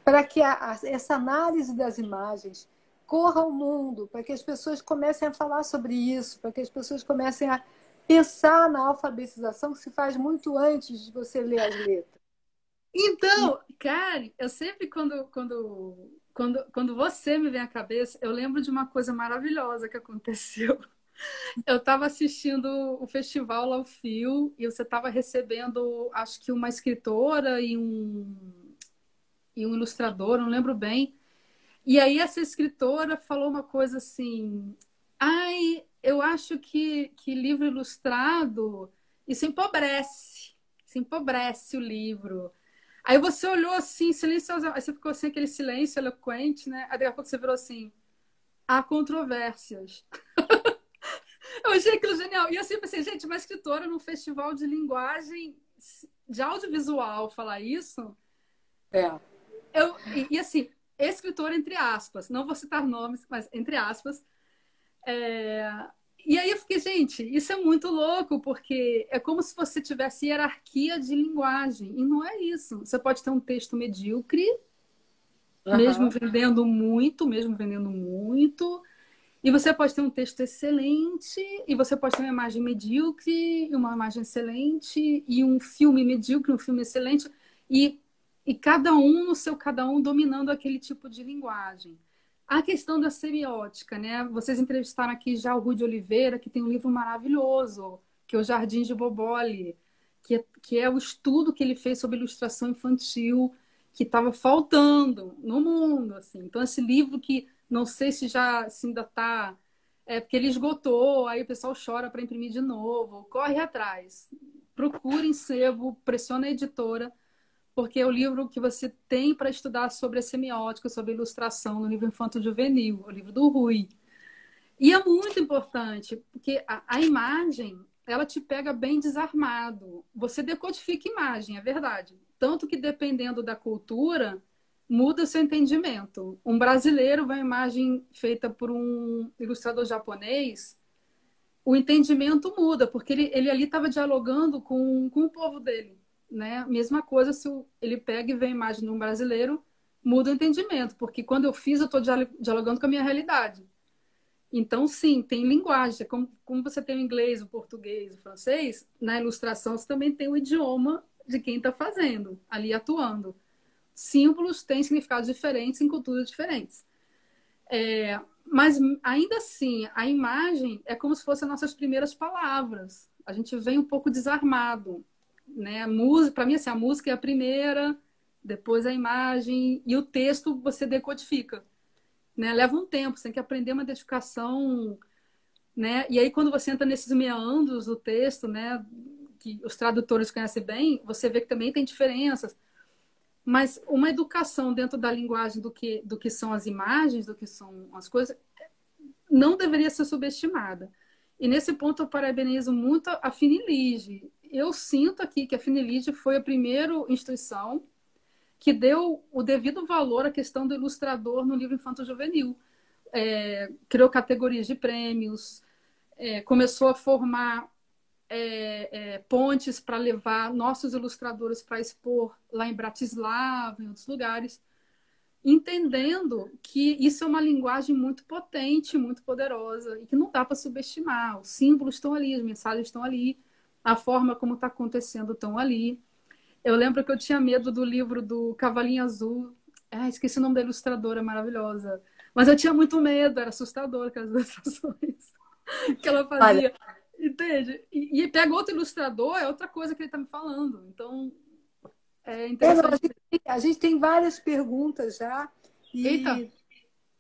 A: para que essa análise das imagens corra ao mundo, para que as pessoas comecem a falar sobre isso, para que as pessoas comecem a pensar na alfabetização que se faz muito antes de você ler as letras.
B: Então, Karen, eu sempre quando você me vem à cabeça, eu lembro de uma coisa maravilhosa que aconteceu. Eu estava assistindo o festival Laufio e você estava recebendo, acho que uma escritora e um ilustrador, não lembro bem. E aí essa escritora falou uma coisa assim: ai, eu acho que livro ilustrado, isso empobrece o livro. Aí você olhou assim, silenciosamente, aí você ficou assim, aquele silêncio eloquente, né? Aí daqui a pouco você virou assim: há controvérsias. Eu achei aquilo genial. E eu sempre pensei, gente, uma escritora num festival de linguagem, de audiovisual, falar isso.
A: É.
B: E assim, escritora entre aspas, não vou citar nomes, mas entre aspas. É... E aí eu fiquei, gente, isso é muito louco, porque é como se você tivesse hierarquia de linguagem. E não é isso. Você pode ter um texto medíocre,
A: Uhum.
B: mesmo vendendo muito. E você pode ter um texto excelente, e você pode ter uma imagem medíocre, e uma imagem excelente, e um filme medíocre, um filme excelente, e, e cada um no seu cada um dominando aquele tipo de linguagem. A questão da semiótica, né? Vocês entrevistaram aqui já o Rui de Oliveira, que tem um livro maravilhoso, que é o Jardim de Boboli, que é o estudo que ele fez sobre ilustração infantil, que estava faltando no mundo, assim. Então, esse livro que não sei se ainda está. É porque ele esgotou, aí o pessoal chora para imprimir de novo. Corre atrás. Procure em sebo, pressiona a editora, porque é o livro que você tem para estudar sobre a semiótica, sobre a ilustração no livro infanto-juvenil, o livro do Rui. E é muito importante, porque a imagem, ela te pega bem desarmado. Você decodifica imagem, é verdade. Tanto que, dependendo da cultura, muda seu entendimento. Um brasileiro vê uma imagem feita por um ilustrador japonês, o entendimento muda, porque ele ali estava dialogando com o povo dele. Né? Mesma coisa se ele pega e vê a imagem de um brasileiro, muda o entendimento, porque quando eu fiz, eu estou dialogando com a minha realidade. Então, sim, tem linguagem. Como você tem o inglês, o português, o francês, na ilustração você também tem o idioma de quem está fazendo, ali atuando. Símbolos têm significados diferentes em culturas diferentes. Mas, ainda assim, a imagem é como se fossem as nossas primeiras palavras. A gente vem um pouco desarmado. Né? Para mim, assim, a música é a primeira, depois a imagem, e o texto você decodifica. Né? Leva um tempo, você tem que aprender uma decodificação, né? E aí quando você entra nesses meandros do texto, né, que os tradutores conhecem bem, você vê que também tem diferenças. Mas uma educação dentro da linguagem do que são as imagens, do que são as coisas, não deveria ser subestimada. E nesse ponto eu parabenizo muito a Finilige. Eu sinto aqui que a Finilige foi a primeira instituição que deu o devido valor à questão do ilustrador no livro infanto-juvenil. Criou categorias de prêmios, começou a formar pontes para levar nossos ilustradores para expor lá em Bratislava, em outros lugares, entendendo que isso é uma linguagem muito potente, muito poderosa e que não dá para subestimar. Os símbolos estão ali, as mensagens estão ali, a forma como está acontecendo estão ali. Eu lembro que eu tinha medo do livro do Cavalinho Azul. Esqueci o nome da ilustradora maravilhosa. Mas eu tinha muito medo, era assustador aquelas ilustrações que ela
A: Olha,
B: fazia. Entende? E pega outro ilustrador, é outra coisa que ele está me falando. Então, é
A: não,
B: interessante.
A: a gente tem várias perguntas já
B: Eita,
A: e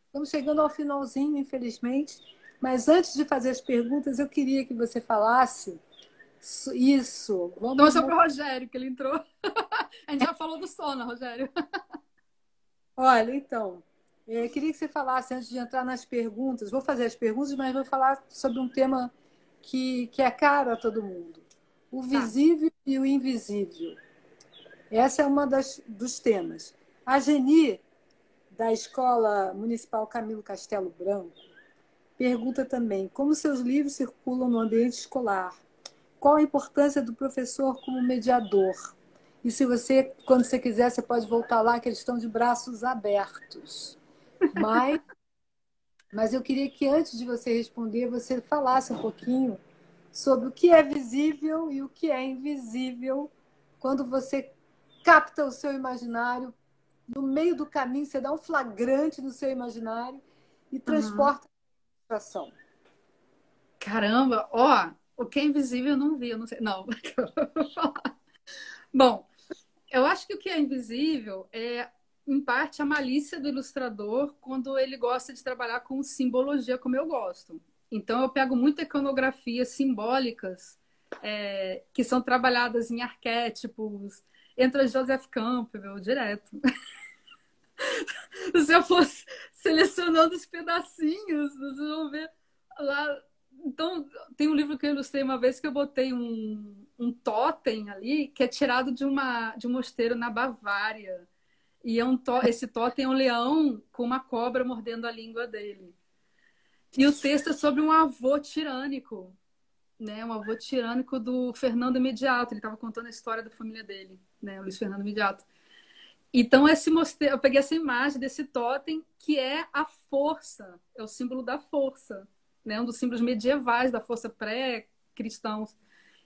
A: estamos chegando ao finalzinho, infelizmente. Mas antes de fazer as perguntas, eu queria que você falasse isso.
B: então é
A: Vamos.
B: sobre o Rogério, que ele entrou. A gente já falou do sono, Rogério.
A: Olha, então, eu queria que você falasse, antes de entrar nas perguntas, vou fazer as perguntas, mas vou falar sobre um tema que é caro a todo mundo: o
B: Tá.
A: visível e o invisível. Essa é uma dos temas. A Geni da Escola Municipal Camilo Castelo Branco, pergunta também como seus livros circulam no ambiente escolar, qual a importância do professor como mediador. E se você, quando você quiser, você pode voltar lá, que eles estão de braços abertos. Mas eu queria que, antes de você responder, você falasse um pouquinho sobre o que é visível e o que é invisível quando você capta o seu imaginário no meio do caminho, você dá um flagrante no seu imaginário e
B: Uhum.
A: transporta para a ação.
B: Caramba, ó, o que é invisível eu não vi, eu não sei. Não. Bom, eu acho que o que é invisível é, em parte, a malícia do ilustrador quando ele gosta de trabalhar com simbologia, como eu gosto. Então, eu pego muita iconografias simbólicas que são trabalhadas em arquétipos. Entra Joseph Campbell direto. Se eu fosse selecionando os pedacinhos, vocês vão ver lá. Então, tem um livro que eu ilustrei uma vez que eu botei um totem ali que é tirado de um mosteiro na Bavária. E esse totem é um leão com uma cobra mordendo a língua dele. E o texto é sobre um avô tirânico, né? Um avô tirânico do Fernando Imediato. Ele estava contando a história da família dele, né? O Luiz Fernando Imediato. Então, eu peguei essa imagem desse totem, que é a força, é o símbolo da força, né? Um dos símbolos medievais da força pré-cristãos.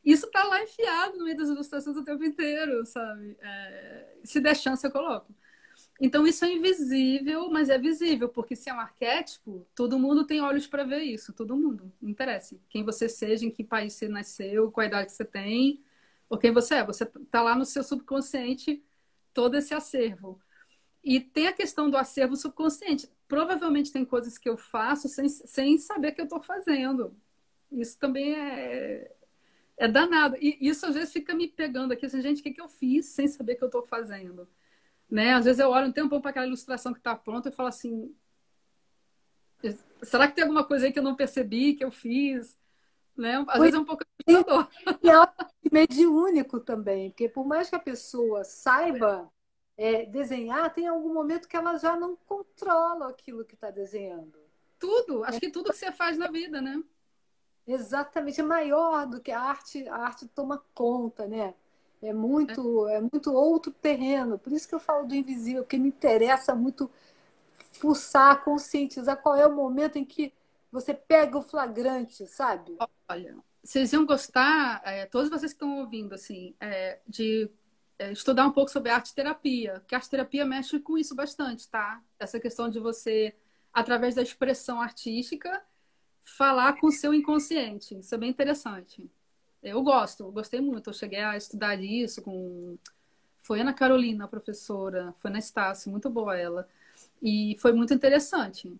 B: Isso está lá enfiado no meio das ilustrações o tempo inteiro, sabe? Se der chance, eu coloco. Então, isso é invisível, mas é visível, porque se é um arquétipo, todo mundo tem olhos para ver isso, todo mundo, não interessa. Quem você seja, em que país você nasceu, qual a idade que você tem, ou quem você é. Você está lá no seu subconsciente todo esse acervo. E tem a questão do acervo subconsciente. Provavelmente tem coisas que eu faço sem saber que eu estou fazendo. Isso também é danado. E isso às vezes fica me pegando aqui, assim, gente, o que, que eu fiz sem saber que eu estou fazendo? Né? Às vezes eu olho um tempo para aquela ilustração que está pronta e falo assim, será que tem alguma coisa aí que eu não percebi, que eu fiz? Né? Às
A: Pois
B: vezes é um pouco
A: tem,
B: assustador.
A: e é algo mediúnico também, porque por mais que a pessoa saiba desenhar, tem algum momento que ela já não controla aquilo que está desenhando.
B: Tudo, acho que tudo que você faz na vida, né?
A: Exatamente, é maior do que a arte toma conta, né? É muito outro terreno. Por isso que eu falo do invisível, porque me interessa muito fuçar, conscientizar qual é o momento em que você pega o flagrante, sabe?
B: Olha, vocês iam gostar, todos vocês que estão ouvindo, assim, de estudar um pouco sobre arte terapia, que a arte terapia mexe com isso bastante, tá? Essa questão de você, através da expressão artística, falar com o seu inconsciente. Isso é bem interessante. Eu gostei muito. Eu cheguei a estudar isso com. Foi Ana Carolina, a professora, foi na Estácio, muito boa ela. E foi muito interessante,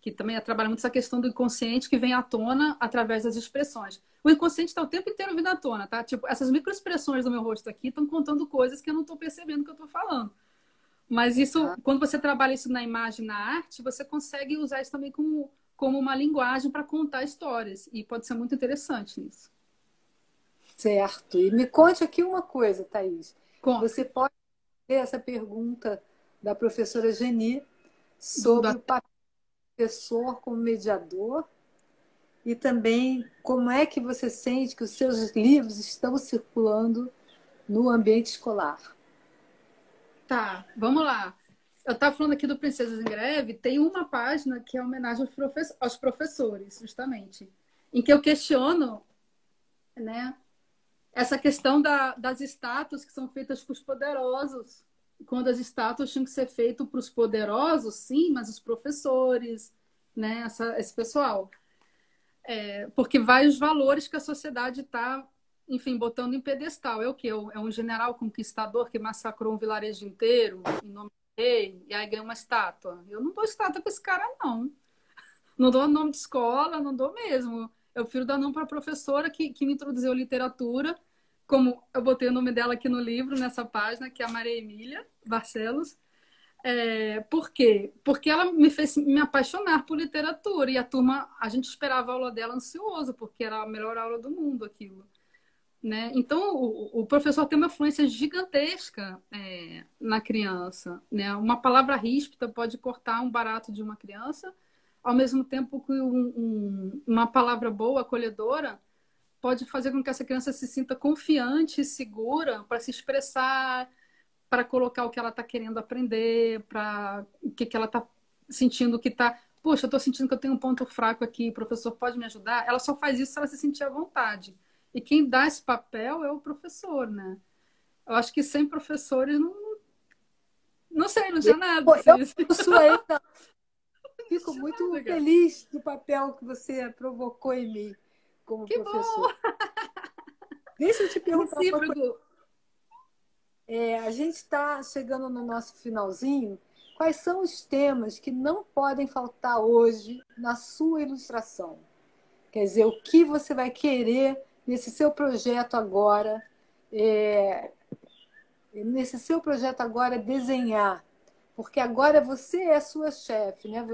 B: que também trabalha muito essa questão do inconsciente que vem à tona através das expressões. O inconsciente está o tempo inteiro vindo à tona, tá? Tipo, essas microexpressões do meu rosto aqui estão contando coisas que eu não estou percebendo que eu estou falando. Mas isso,
A: Ah,
B: quando você trabalha isso na imagem, na arte, você consegue usar isso também como uma linguagem para contar histórias. E pode ser muito interessante nisso.
A: certo. E me conte aqui uma coisa, Thaís.
B: Conta.
A: Você pode ter essa pergunta da professora Geni
B: Do,
A: sobre o papel do professor como mediador e também como é que você sente que os seus livros estão circulando no ambiente escolar.
B: Tá, vamos lá. Eu estava falando aqui do Princesas em Greve, tem uma página que é homenagem aos professores, justamente, em que eu questiono, né, essa questão das estátuas que são feitas para os poderosos. Quando as estátuas tinham que ser feitas para os poderosos, sim, mas os professores, né, esse pessoal. Porque vários valores que a sociedade está, enfim, botando em pedestal. É o quê? É um general conquistador que massacrou um vilarejo inteiro em nome do rei, e aí ganha uma estátua. Eu não dou estátua para esse cara, não. Não dou nome de escola, não dou mesmo. Eu prefiro dar nome para a professora que me introduziu a literatura, como eu botei o nome dela aqui no livro, nessa página, que é a Maria Emília Barcelos. Por quê? Porque ela me fez me apaixonar por literatura e a turma, a gente esperava a aula dela ansioso, porque era a melhor aula do mundo aquilo. né? Então, o professor tem uma influência gigantesca na criança, né? Uma palavra ríspida pode cortar um barato de uma criança, ao mesmo tempo que uma palavra boa, acolhedora, pode fazer com que essa criança se sinta confiante e segura para se expressar, para colocar o que ela está querendo aprender, para o que ela está sentindo que está. Poxa, eu estou sentindo que eu tenho um ponto fraco aqui, o professor pode me ajudar? Ela só faz isso se ela se sentir à vontade. E quem dá esse papel é o professor, né? Eu acho que sem professores não sei, não tinha nada.
A: Eu sou ainda, fico
B: Não tinha
A: muito
B: nada, cara.
A: feliz do papel que você provocou em mim como
B: Que
A: professor.
B: bom!
A: Deixa eu te
B: É
A: perguntar uma coisa.
B: recíproco.
A: A gente está chegando no nosso finalzinho. Quais são os temas que não podem faltar hoje na sua ilustração? Quer dizer, o que você vai querer nesse seu projeto agora? É, nesse seu projeto agora é desenhar, porque agora você é sua chefe, né?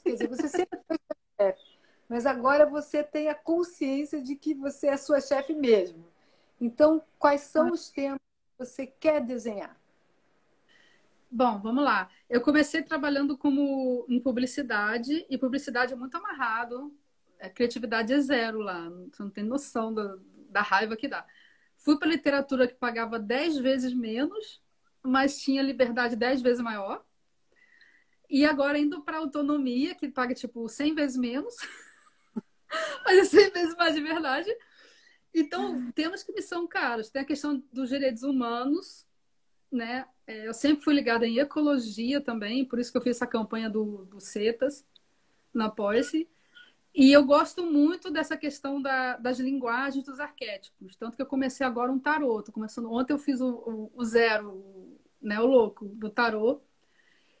A: Quer dizer, você sempre foi chefe, mas agora você tem a consciência de que você é sua chefe mesmo. Então, quais são os temas que você quer desenhar?
B: Bom, vamos lá. Eu comecei trabalhando como em publicidade, e publicidade é muito amarrado. Criatividade é zero lá. Você não tem noção da raiva que dá. Fui para literatura que pagava 10 vezes menos, mas tinha liberdade 10 vezes maior. E agora indo para autonomia, que paga tipo 100 vezes menos, mas é 100 vezes mais de verdade. Então, temas que me são caros. Tem a questão dos direitos humanos, né? Eu sempre fui ligada em ecologia também, por isso que eu fiz essa campanha do CETAS na Poisse. E eu gosto muito dessa questão das linguagens dos arquétipos. Tanto que eu comecei agora um tarô. Tô começando, ontem eu fiz o zero, né, o louco do tarô.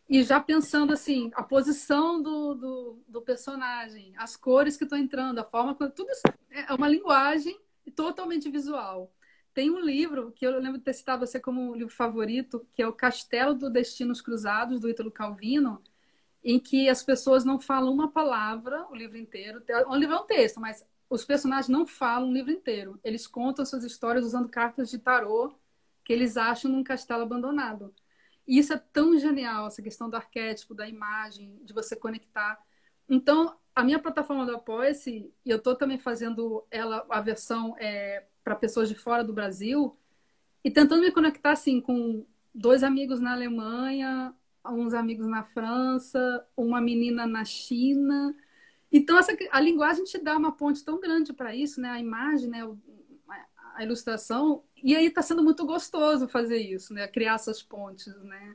B: E já pensando assim, a posição do personagem, as cores que estão entrando, a forma. Tudo isso é uma linguagem totalmente visual. Tem um livro que eu lembro de ter citado você como um livro favorito, que é o Castelo dos Destinos Cruzados, do Ítalo Calvino, em que as pessoas não falam uma palavra o livro inteiro. O livro é um texto, mas os personagens não falam o livro inteiro. Eles contam suas histórias usando cartas de tarô que eles acham num castelo abandonado. E isso é tão genial, essa questão do arquétipo, da imagem, de você conectar. Então, a minha plataforma do Apoia-se, e eu estou também fazendo ela, a versão para pessoas de fora do Brasil, e tentando me conectar assim com dois amigos na Alemanha, uns amigos na França, uma menina na China. Então, a linguagem te dá uma ponte tão grande para isso, né? A imagem, né? A ilustração. E aí está sendo muito gostoso fazer isso, né? Criar essas pontes, né?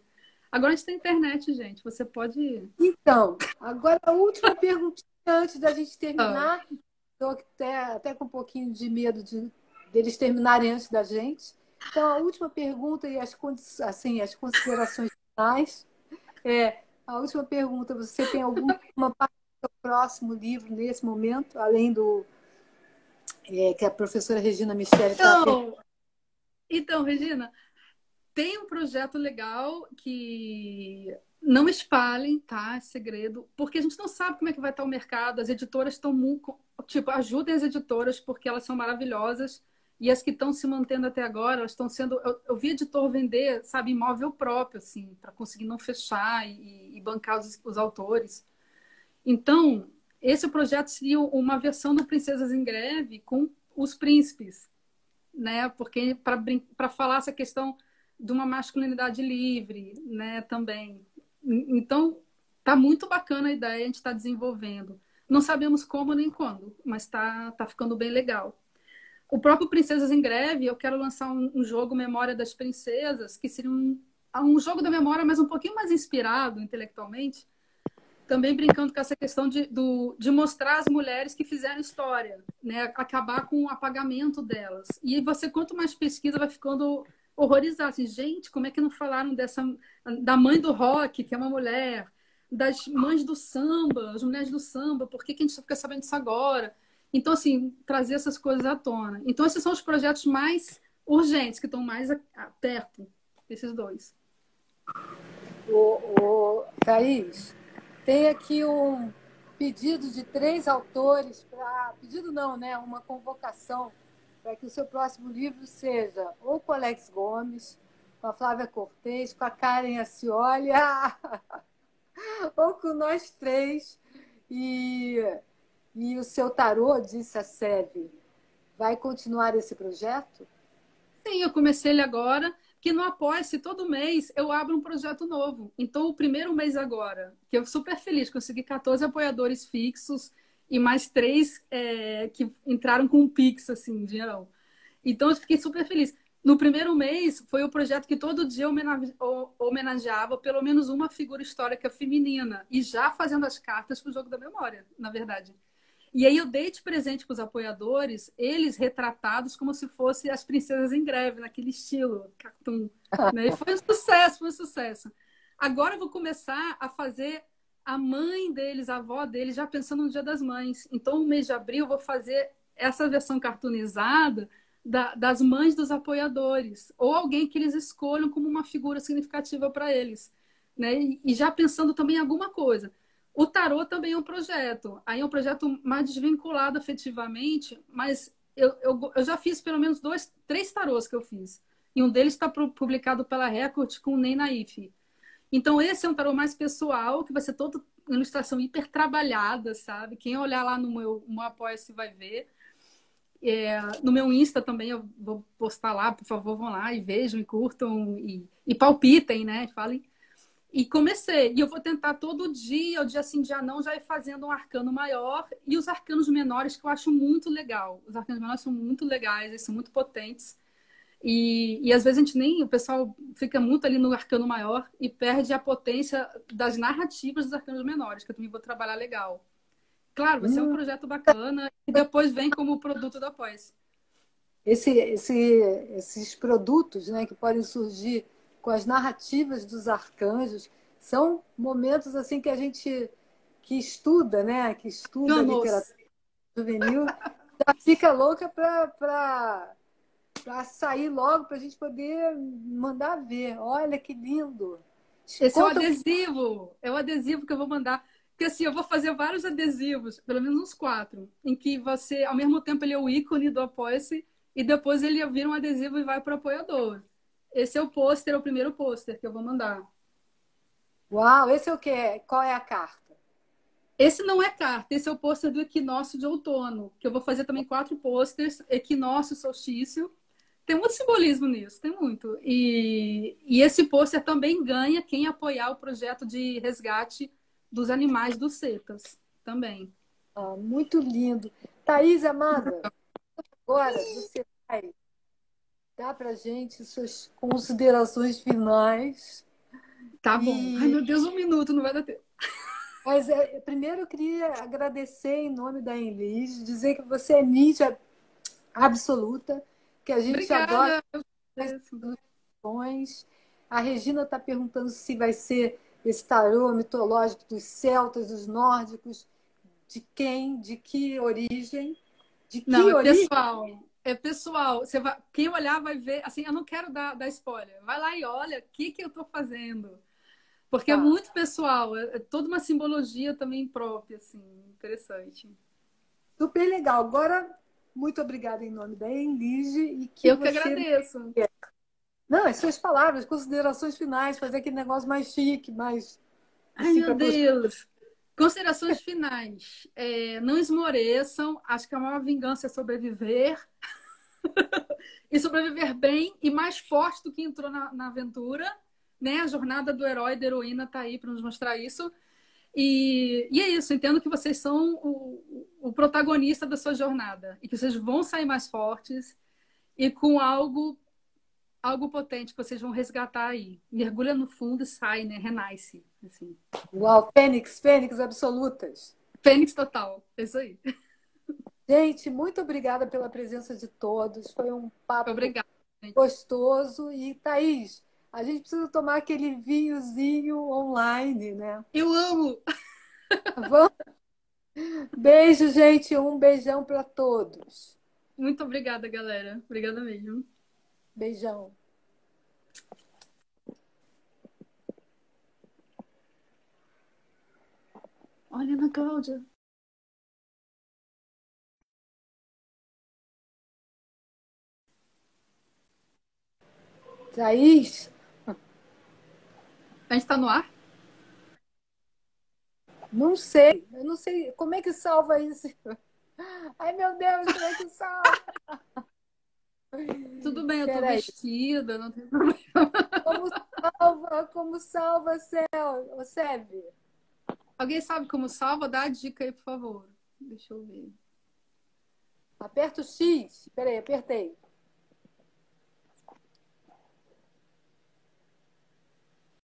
B: Agora a gente tem internet, gente. Você pode.
A: Então, agora a última perguntinha antes da gente
B: Ah,
A: terminar. Estou até com um pouquinho de medo deles terminarem antes da gente. Então, a última pergunta e assim, as considerações finais. A última pergunta, você tem alguma parte do seu próximo livro nesse momento, além do que a professora Regina Michele está
B: então, então, Regina, tem um projeto legal que não espalhem, tá? É segredo, porque a gente não sabe como é que vai estar o mercado. As editoras estão muito. Tipo, ajudem as editoras, porque elas são maravilhosas. E as que estão se mantendo até agora, elas estão sendo. Eu vi editor vender, sabe, imóvel próprio, assim, para conseguir não fechar e bancar os autores. Então, esse projeto seria uma versão do Princesas em Greve com os príncipes, né? Porque para falar essa questão de uma masculinidade livre, né? Também. Então, tá muito bacana a ideia, a gente está desenvolvendo. Não sabemos como nem quando, mas tá ficando bem legal. O próprio Princesas em Greve, eu quero lançar um jogo Memória das Princesas, que seria um jogo da memória, mas um pouquinho mais inspirado intelectualmente, também brincando com essa questão de mostrar as mulheres que fizeram história, né? Acabar com o apagamento delas. E você, quanto mais pesquisa, vai ficando horrorizado. Assim, gente, como é que não falaram da mãe do rock, que é uma mulher, das mães do samba, as mulheres do samba, por que a gente só fica sabendo disso agora? Então, assim, trazer essas coisas à tona. Então, esses são os projetos mais urgentes, que estão mais perto, esses dois.
A: Thaís, tem aqui um pedido de 3 autores para. Pedido não, né? Uma convocação para que o seu próximo livro seja ou com o Alex Gomes, com a Flávia Cortez, com a Karen Ascioli, ou com nós três. E, e o seu tarô, disse a Seve, vai continuar esse projeto?
B: Sim, eu comecei ele agora, que no Apoia-se, todo mês eu abro um projeto novo. Então, o primeiro mês agora, que eu super feliz, consegui 14 apoiadores fixos e mais três que entraram com um Pix, assim, dinheirão. Então, eu fiquei super feliz. No primeiro mês, foi o projeto que todo dia eu homenageava pelo menos uma figura histórica feminina, e já fazendo as cartas para o jogo da memória, na verdade. E aí eu dei de presente para os apoiadores, eles retratados como se fossem as princesas em greve, naquele estilo, cartoon. Né? E foi um sucesso, foi um sucesso. Agora eu vou começar a fazer a mãe deles, a avó deles, já pensando no Dia das Mães. Então, no mês de abril, eu vou fazer essa versão cartoonizada das mães dos apoiadores, ou alguém que eles escolham como uma figura significativa para eles. Né? E já pensando também em alguma coisa. O tarô também é um projeto. Aí é um projeto mais desvinculado afetivamente, mas eu já fiz pelo menos três tarôs que eu fiz. E um deles está publicado pela Record com o Ney Naif. Então, esse é um tarô mais pessoal, que vai ser toda ilustração hiper trabalhada, sabe? Quem olhar lá no meu Apoia-se vai ver. No meu Insta também eu vou postar lá, por favor, vão lá e vejam e curtam e palpitem, né? Falem. E comecei. E eu vou tentar todo dia, o dia sim, dia não, já ir fazendo um arcano maior e os arcanos menores, que eu acho muito legal. Os arcanos menores são muito legais, eles são muito potentes. E às vezes a gente nem, o pessoal fica muito ali no arcano maior e perde a potência das narrativas dos arcanos menores, que eu também vou trabalhar legal. Claro, vai ser um
A: Hum,
B: projeto bacana e depois vem como produto da pós.
A: esses produtos, né, que podem surgir com as narrativas dos arcanjos são momentos assim que a gente que estuda, né, que estuda
B: Vamos!
A: literatura juvenil, já fica louca para sair logo para a gente poder mandar ver. Olha que lindo!
B: Esse
A: Conta o que.
B: é o adesivo que eu vou mandar. Porque assim, eu vou fazer vários adesivos, pelo menos uns quatro, em que você, ao mesmo tempo, ele é o ícone do Apoia-se e depois ele vira um adesivo e vai para o apoiador. Esse é o pôster, é o primeiro pôster que eu vou mandar.
A: Uau, esse é o quê? Qual é a carta?
B: Esse não é carta, esse é o pôster do equinócio de outono, que eu vou fazer também quatro pôsteres, equinócio, solstício. Tem muito simbolismo nisso, tem muito. E esse pôster também ganha quem apoiar o projeto de resgate dos animais dos cetas, também.
A: Ah, muito lindo. Thaís, amada, agora você vai dar para gente suas considerações finais.
B: Tá bom. Ai,
A: E,
B: meu Deus, um minuto, não vai dar tempo.
A: mas primeiro eu queria agradecer em nome da Enlis, dizer que você é mídia absoluta, que a gente adora
B: Obrigada.
A: as ilustrações. A Regina está perguntando se vai ser esse tarô mitológico dos celtas, dos nórdicos, de quem, de que origem, de
B: Não,
A: que
B: é
A: origem.
B: pessoal. É pessoal. Você vai, quem olhar vai ver. Assim, eu não quero dar spoiler. Vai lá e olha o que eu estou fazendo. Porque é
A: Tá,
B: muito pessoal. É toda uma simbologia também própria, assim. Interessante.
A: super legal. Agora, muito obrigada em nome da Enlige e que
B: Eu que
A: você.
B: agradeço.
A: Não, as suas palavras, considerações finais, fazer aquele negócio mais chique, mais
B: Ai,
A: assim,
B: meu
A: para
B: Deus. Considerações finais. Não esmoreçam. Acho que a maior vingança é sobreviver. E sobreviver bem e mais forte do que entrou na aventura. Né? A jornada do herói e da heroína está aí para nos mostrar isso. E é isso. Entendo que vocês são o protagonista da sua jornada. E que vocês vão sair mais fortes e com algo potente que vocês vão resgatar aí. Mergulha no fundo e sai, né? Renasce. Assim.
A: uau, fênix, fênix absolutas.
B: Fênix total. É isso aí.
A: Gente, muito obrigada pela presença de todos. Foi um papo
B: Obrigada, gente.
A: gostoso. E, Thaís, a gente precisa tomar aquele vinhozinho online, né?
B: Eu amo!
A: Vamos? Beijo, gente. Um beijão para todos.
B: Muito obrigada, galera. Obrigada mesmo.
A: Beijão.
B: Olha, Ana Cláudia.
A: Thaís,
B: A gente está no ar?
A: não sei. Eu não sei como é que salva isso. Ai, meu Deus, como é que salva?
B: Tudo bem, eu estou
A: Peraí.
B: vestida, não tem problema.
A: Como salva? Como salva, Céu? Sebe?
B: Alguém sabe como salva? Dá a dica aí, por favor. Deixa eu ver.
A: Aperta o X. Peraí, apertei.